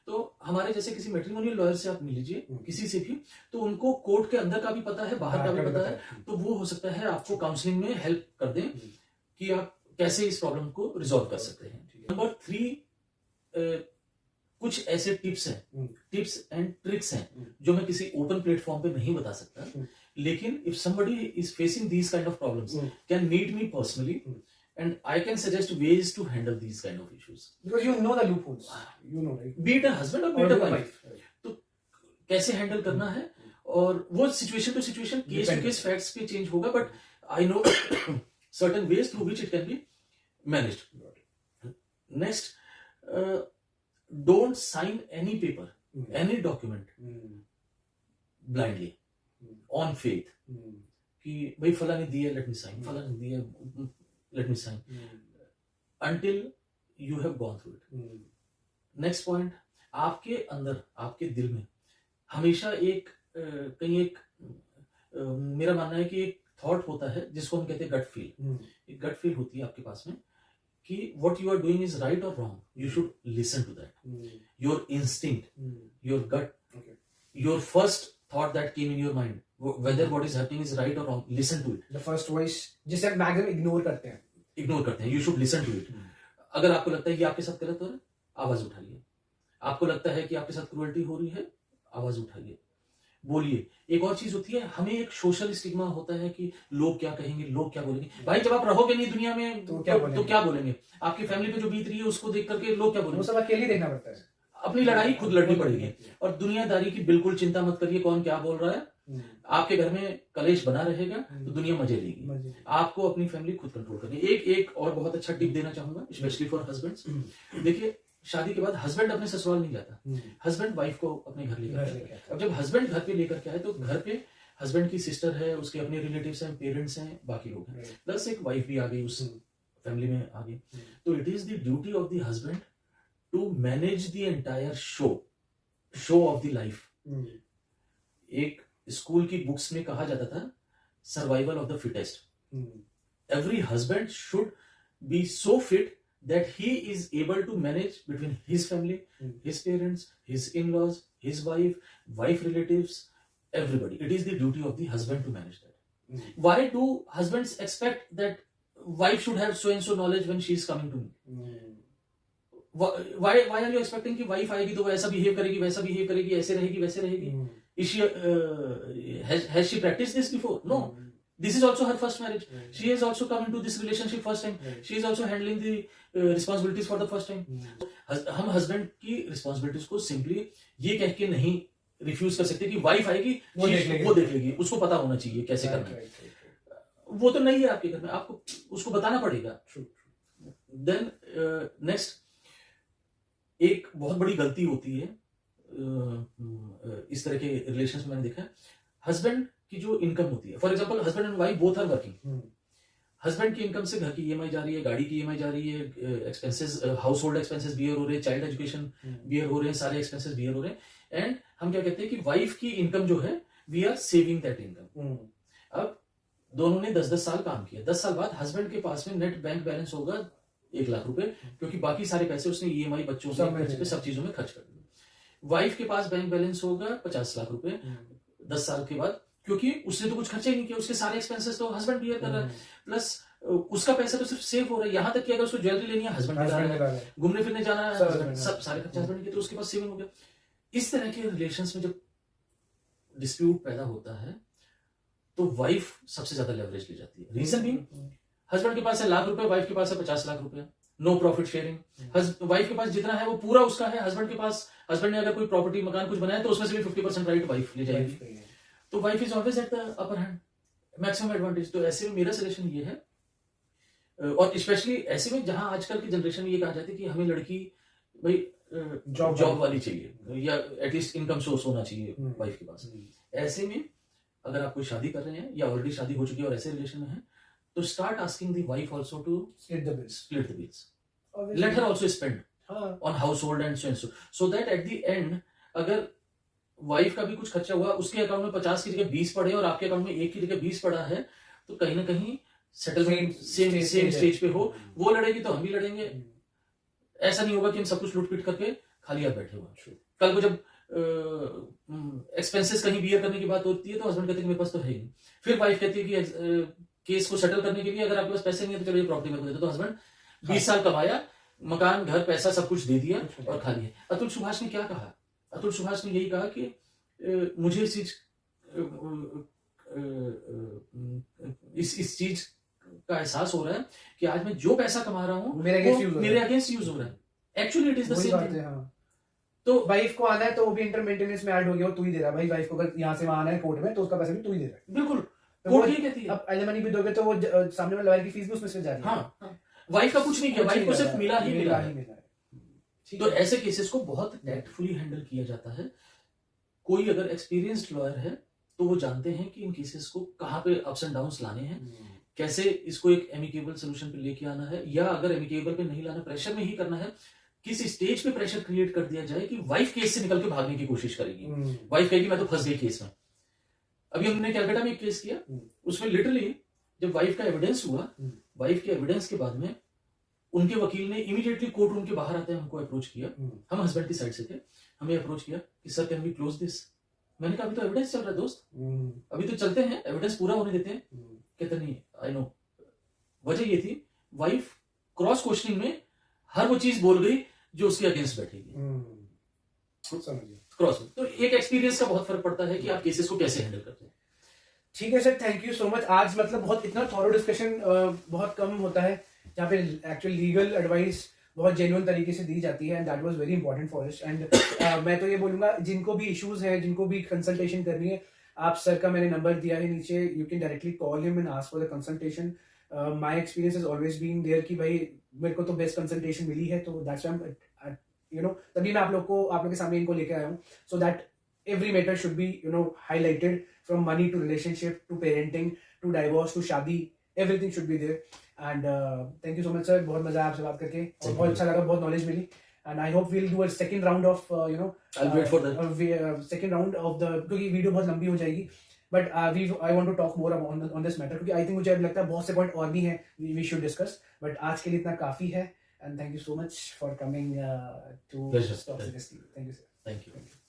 तो हमारे जैसे किसी मैट्रिमोनियल लॉयर से आप मिल लीजिए, किसी से भी, तो उनको कोर्ट के अंदर का भी पता है, बाहर का भी पता है, तो वो हो सकता है आपको काउंसलिंग में हेल्प कर दें कि आप कैसे इस प्रॉब्लम को रिजॉल्व कर सकते हैं. नंबर 3, कुछ ऐसे टिप्स हैं, टिप्स एंड ट्रिक्स हैं जो मैं किसी ओपन प्लेटफॉर्म पे नहीं बता सकता, लेकिन if somebody is facing these kind of problems can meet me personally and I can suggest ways to handle these kind of issues. Because you know the loopholes. You know, right? Be it a husband or be it a wife. तो कैसे handle करना है, और वो situation to situation, case to case facts पे change होगा, but I know certain ways through which it can be managed. Next, don't sign any paper, any document blindly on faith. कि भाई फला ने दिया, let me sign, फला ने दिया, let me sign, until you have gone through it. Next point, आपके अंदर, आपके दिल में हमेशा एक कहीं एक मेरा मानना है कि एक थॉट होता है जिसको हम कहते हैं गट फील. एक गट फील होती है आपके पास में कि what you are doing is right or wrong. You should listen to that. Your instinct, your gut, your first thought that came in your mind, whether what is happening is right or wrong, listen to it. The first voice जिसे हम maximum ignore करते हैं. Ignore करते हैं. You should listen to it. अगर आपको लगता है कि आपके साथ गलत हो रहा है, आवाज उठाइए. आपको लगता है कि आपके साथ क्रूअल्टी हो रही है, आवाज उठाइए, बोलिए. एक और चीज होती है, हमें एक सोशल स्टिग्मा होता है कि लोग क्या कहेंगे, लोग क्या बोलेंगे. भाई जब आप रहोगे नहीं दुनिया में तो क्या बोलेंगे. आपकी फैमिली पे जो बीत रही है उसको देख करके लोग क्या बोलेंगे. वो सब अकेले देखना पड़ता है. अपनी लड़ाई खुद लड़नी पड़ेगी. और दुनियादारी की बिल्कुल चिंता मत करिए कौन क्या बोल रहा है. आपके घर में कलेश बना रहेगा तो दुनिया मजे लेगी. आपको अपनी फैमिली खुद कंट्रोल करनी. एक और बहुत अच्छा टिप देना चाहूंगा, स्पेशली फॉर हस्बैंड्स. देखिए, शादी के बाद हस्बैंड अपने ससुराल नहीं जाता, हस्बैंड वाइफ को अपने घर लेकर आता है. अब जब हस्बैंड घर पे लेकर के आए तो घर पे हस्बैंड की सिस्टर है, उसके अपने रिलेटिव्स हैं, पेरेंट्स हैं, बाकी लोग हैं, प्लस एक वाइफ भी आ गई उस फैमिली में आ गई. तो it is the duty of the husband to manage the entire show of the life. एक स्कूल की बुक्स में कहा जाता था survival of the fittest. Every husband should be so fit that he is able to manage between his family, his parents, his in-laws, his wife relatives, everybody. It is the duty of the husband to manage that. Why do husbands expect that wife should have so and so knowledge when she is coming to me? Why are you expecting कि wife आएगी तो वो ऐसा behave करेगी, वैसा behave करेगी, ऐसे रहेगी, वैसे रहेगी? Is she has she practiced this before? No. This is also her first marriage. She has also come into this relationship first time. She is also handling the responsibilities for the first time. हम husband की responsibilities को simply ये कह के नहीं refuse कर सकते कि वाइफ आएगी वो देख लेगी, उसको पता होना चाहिए कैसे करना है. वो तो नहीं है आपके घर में, आपको उसको बताना पड़ेगा. देन नेक्स्ट, एक बहुत बड़ी गलती होती है इस तरह के रिलेशंस में मैंने देखा है. हस्बैंड की जो इनकम होती है, for example husband and wife both are working. Husband की इनकम से घर की ईएमआई जा रही है, गाड़ी की ईएमआई जा रही है, expenses, household expenses bear हो रहे हैं, चाइल्ड एजुकेशन बियर हो रहे हैं, सारे एक्सपेंसेस बियर हो रहे हैं. एंड हम क्या कहते हैं कि वाइफ की इनकम जो है we are saving that income. अब दोनों ने 10-10 साल काम किया, 10 साल बाद हस्बैंड के पास में नेट बैंक बैलेंस होगा 1 लाख रुपए, क्योंकि बाकी सारे पैसे उसने ईएमआई, बच्चों पे, सब चीजों में खर्च कर दिए. वाइफ के पास बैंक बैलेंस होगा 50 लाख रुपए 10 साल के बाद, क्योंकि उसने तो कुछ खर्चा ही नहीं किया, उसके सारे एक्सपेंसेस तो हस्बैंड बियर कर रहा है, प्लस उसका पैसा तो सिर्फ सेव हो रहा है. यहाँ तक कि अगर उसको ज्वेलरी लेनी है हस्बैंड बता रहा है, घूमने फिरने जाना है, सब सारे खर्चे हस्बैंड के, तो उसके पास सेविंग हो गया. इस तरह के रिलेशंस में जब डिस्प्यूट पैदा होता है तो वाइफ सबसे ज्यादा लेवरेज ली जाती है. रीजन भी, हस्बैंड के पास है लाख रुपए, वाइफ के पास है 50 लाख रुपए, नो प्रॉफिट शेयरिंग. वाइफ के पास जितना है वो पूरा उसका है, हस्बैंड ने अगर कोई प्रॉपर्टी, मकान कुछ बनाया तो उसमें से भी 50% राइट वाइफ ले जाएगी. तो wife is always at the upper hand, maximum advantage. तो ऐसे में मेरा सजेशन ये है, और स्पेशली ऐसे में जहां आजकल की जनरेशन में ये कहा जाता है कि हमें लड़की भाई जॉब जॉब वाली चाहिए या एटलीस्ट इनकम सोर्स होना चाहिए हम्म। वाइफ के पास। ऐसे में अगर आप कोई शादी कर रहे हैं या ऑलरेडी शादी हो चुकी है और ऐसे रिलेशन में है, तो start asking the wife also to Split the bills. split the bills. Obviously. Let her also spend हाँ on household and so that at the end अगर वाइफ का भी कुछ खर्चा हुआ, उसके अकाउंट में 50 की जगह 20 पड़े और आपके अकाउंट में 1 की जगह 20 पड़ा है, तो कहीं ना कहीं सेटलमेंट सेम स्टेज पे हो। वो लड़ेगी तो हम भी लड़ेंगे। ऐसा नहीं होगा कि हम सब कुछ लूट पीट करके खाली हाथ बैठे हुए। कल को जब एक्सपेंसेस कहीं बियर करने की बात होती है तो हस्बैंड कहते हैं कि मेरे पास तो है ही। फिर वाइफ कहती है कि केस को सेटल करने के लिए अगर आपके पास पैसे नहीं है तो चलो ये प्रॉपर्टी मेरे को दे दो। तो हस्बैंड 20 साल कमाया, मकान घर पैसा सब कुछ दे दिया और खाली है। अतुल सुभाष ने क्या कहा? अतुल सुभाष ने यही कहा कि मुझे इस चीज इस चीज का एहसास हो रहा है कि आज मैं जो पैसा कमा रहा हूँ मेरे अगेंस्ट यूज हो रहा है। Actually it is the same thing. तो वाइफ को आना है तो वो भी इंटर मेंटेनेंस में ऐड हो गया, तू ही दे रहा है भाई। वाइफ को अगर यहाँ से वहां आना है कोर्ट में तो उसका पैसा भी तू ही दे रहा है। बिल्कुल, तो कोर्ट ये कहती है। अब एलिमनी भी दोगे तो वो सामने वाले लॉयर की फीस भी उसमें से जा रही है। हाँ, वाइफ का कुछ नहीं किया, वाइफ को सिर्फ मिला ही मिला है। तो ऐसे केसेस को बहुत टैक्टफुली हैंडल किया जाता है। कोई अगर एक्सपीरियंस्ड लॉयर है तो वो जानते हैं कि इन केसेस को कहाँ पे अप्स एंड डाउन्स लाने हैं, कैसे इसको एक एमिकेबल सोल्यूशन पे लेके आना है, या अगर एमिकेबल पे नहीं लाना, प्रेशर में ही करना है, किस स्टेज पे प्रेशर क्रिएट कर दिया जाए कि वाइफ केस से निकल के भागने की कोशिश करेगी। वाइफ कहेगी मैं तो फंस गई केस में। अभी हमने कैलकाटा में एक केस किया, उसमें लिटरली जब वाइफ का एविडेंस हुआ, वाइफ के एविडेंस के बाद में उनके वकील ने इमीडिएटली कोर्ट रूम के बाहर आते हैं हमको अप्रोच किया। हम हस्बैंड की साइड से थे, हमें अप्रोच किया कि sir can we close this. मैंने कहा अभी तो एविडेंस चल रहा है दोस्त, अभी तो चलते हैं, एविडेंस पूरा होने देते हैं। कहते नहीं, आई नो। वजह ये थी वाइफ क्रॉस क्वेश्चनिंग में हर वो चीज बोल गई जो उसके अगेंस्ट बैठेगी। क्रॉस तो एक एक्सपीरियंस का बहुत फर्क पड़ता है कि आप केसेस को कैसे हैंडल करते हैं। ठीक है sir, thank you so much. आज मतलब बहुत इतना थॉरो डिस्कशन बहुत कम होता है जहाँ पे एक्चुअल लीगल एडवाइस बहुत जेन्युइन तरीके से दी जाती है, and that was very important for us. And मैं तो ये बोलूंगा जिनको भी इश्यूज है, जिनको भी कंसल्टेशन करनी है, आप सर का मैंने नंबर दिया है नीचे, you can directly call him and ask for the consultation. My experience has always been there कि भाई मेरे को तो बेस्ट कंसल्टेशन मिली है, तो दैट्स व्हाई यू नो तभी मैं आप लोग के सामने इनको लेके आया हूँ, so that every matter should be highlighted, from money to relationship to parenting to divorce to शादी, everything should be there. And thank you so much sir, बहुत मजा आया आपसे बात करके और बहुत अच्छा लगा, बहुत नॉलेज मिली। and I hope we'll do a second round of I'll wait for that second round of the, क्योंकि वीडियो बहुत लंबी हो जाएगी, but I want to talk more on this matter, क्योंकि I think मुझे लगता है बहुत से पॉइंट और भी हैं we should discuss, but आज के लिए इतना काफी है। and thank you so much for coming to Pleasure. Talk Seriously. Thank you sir. Thank you.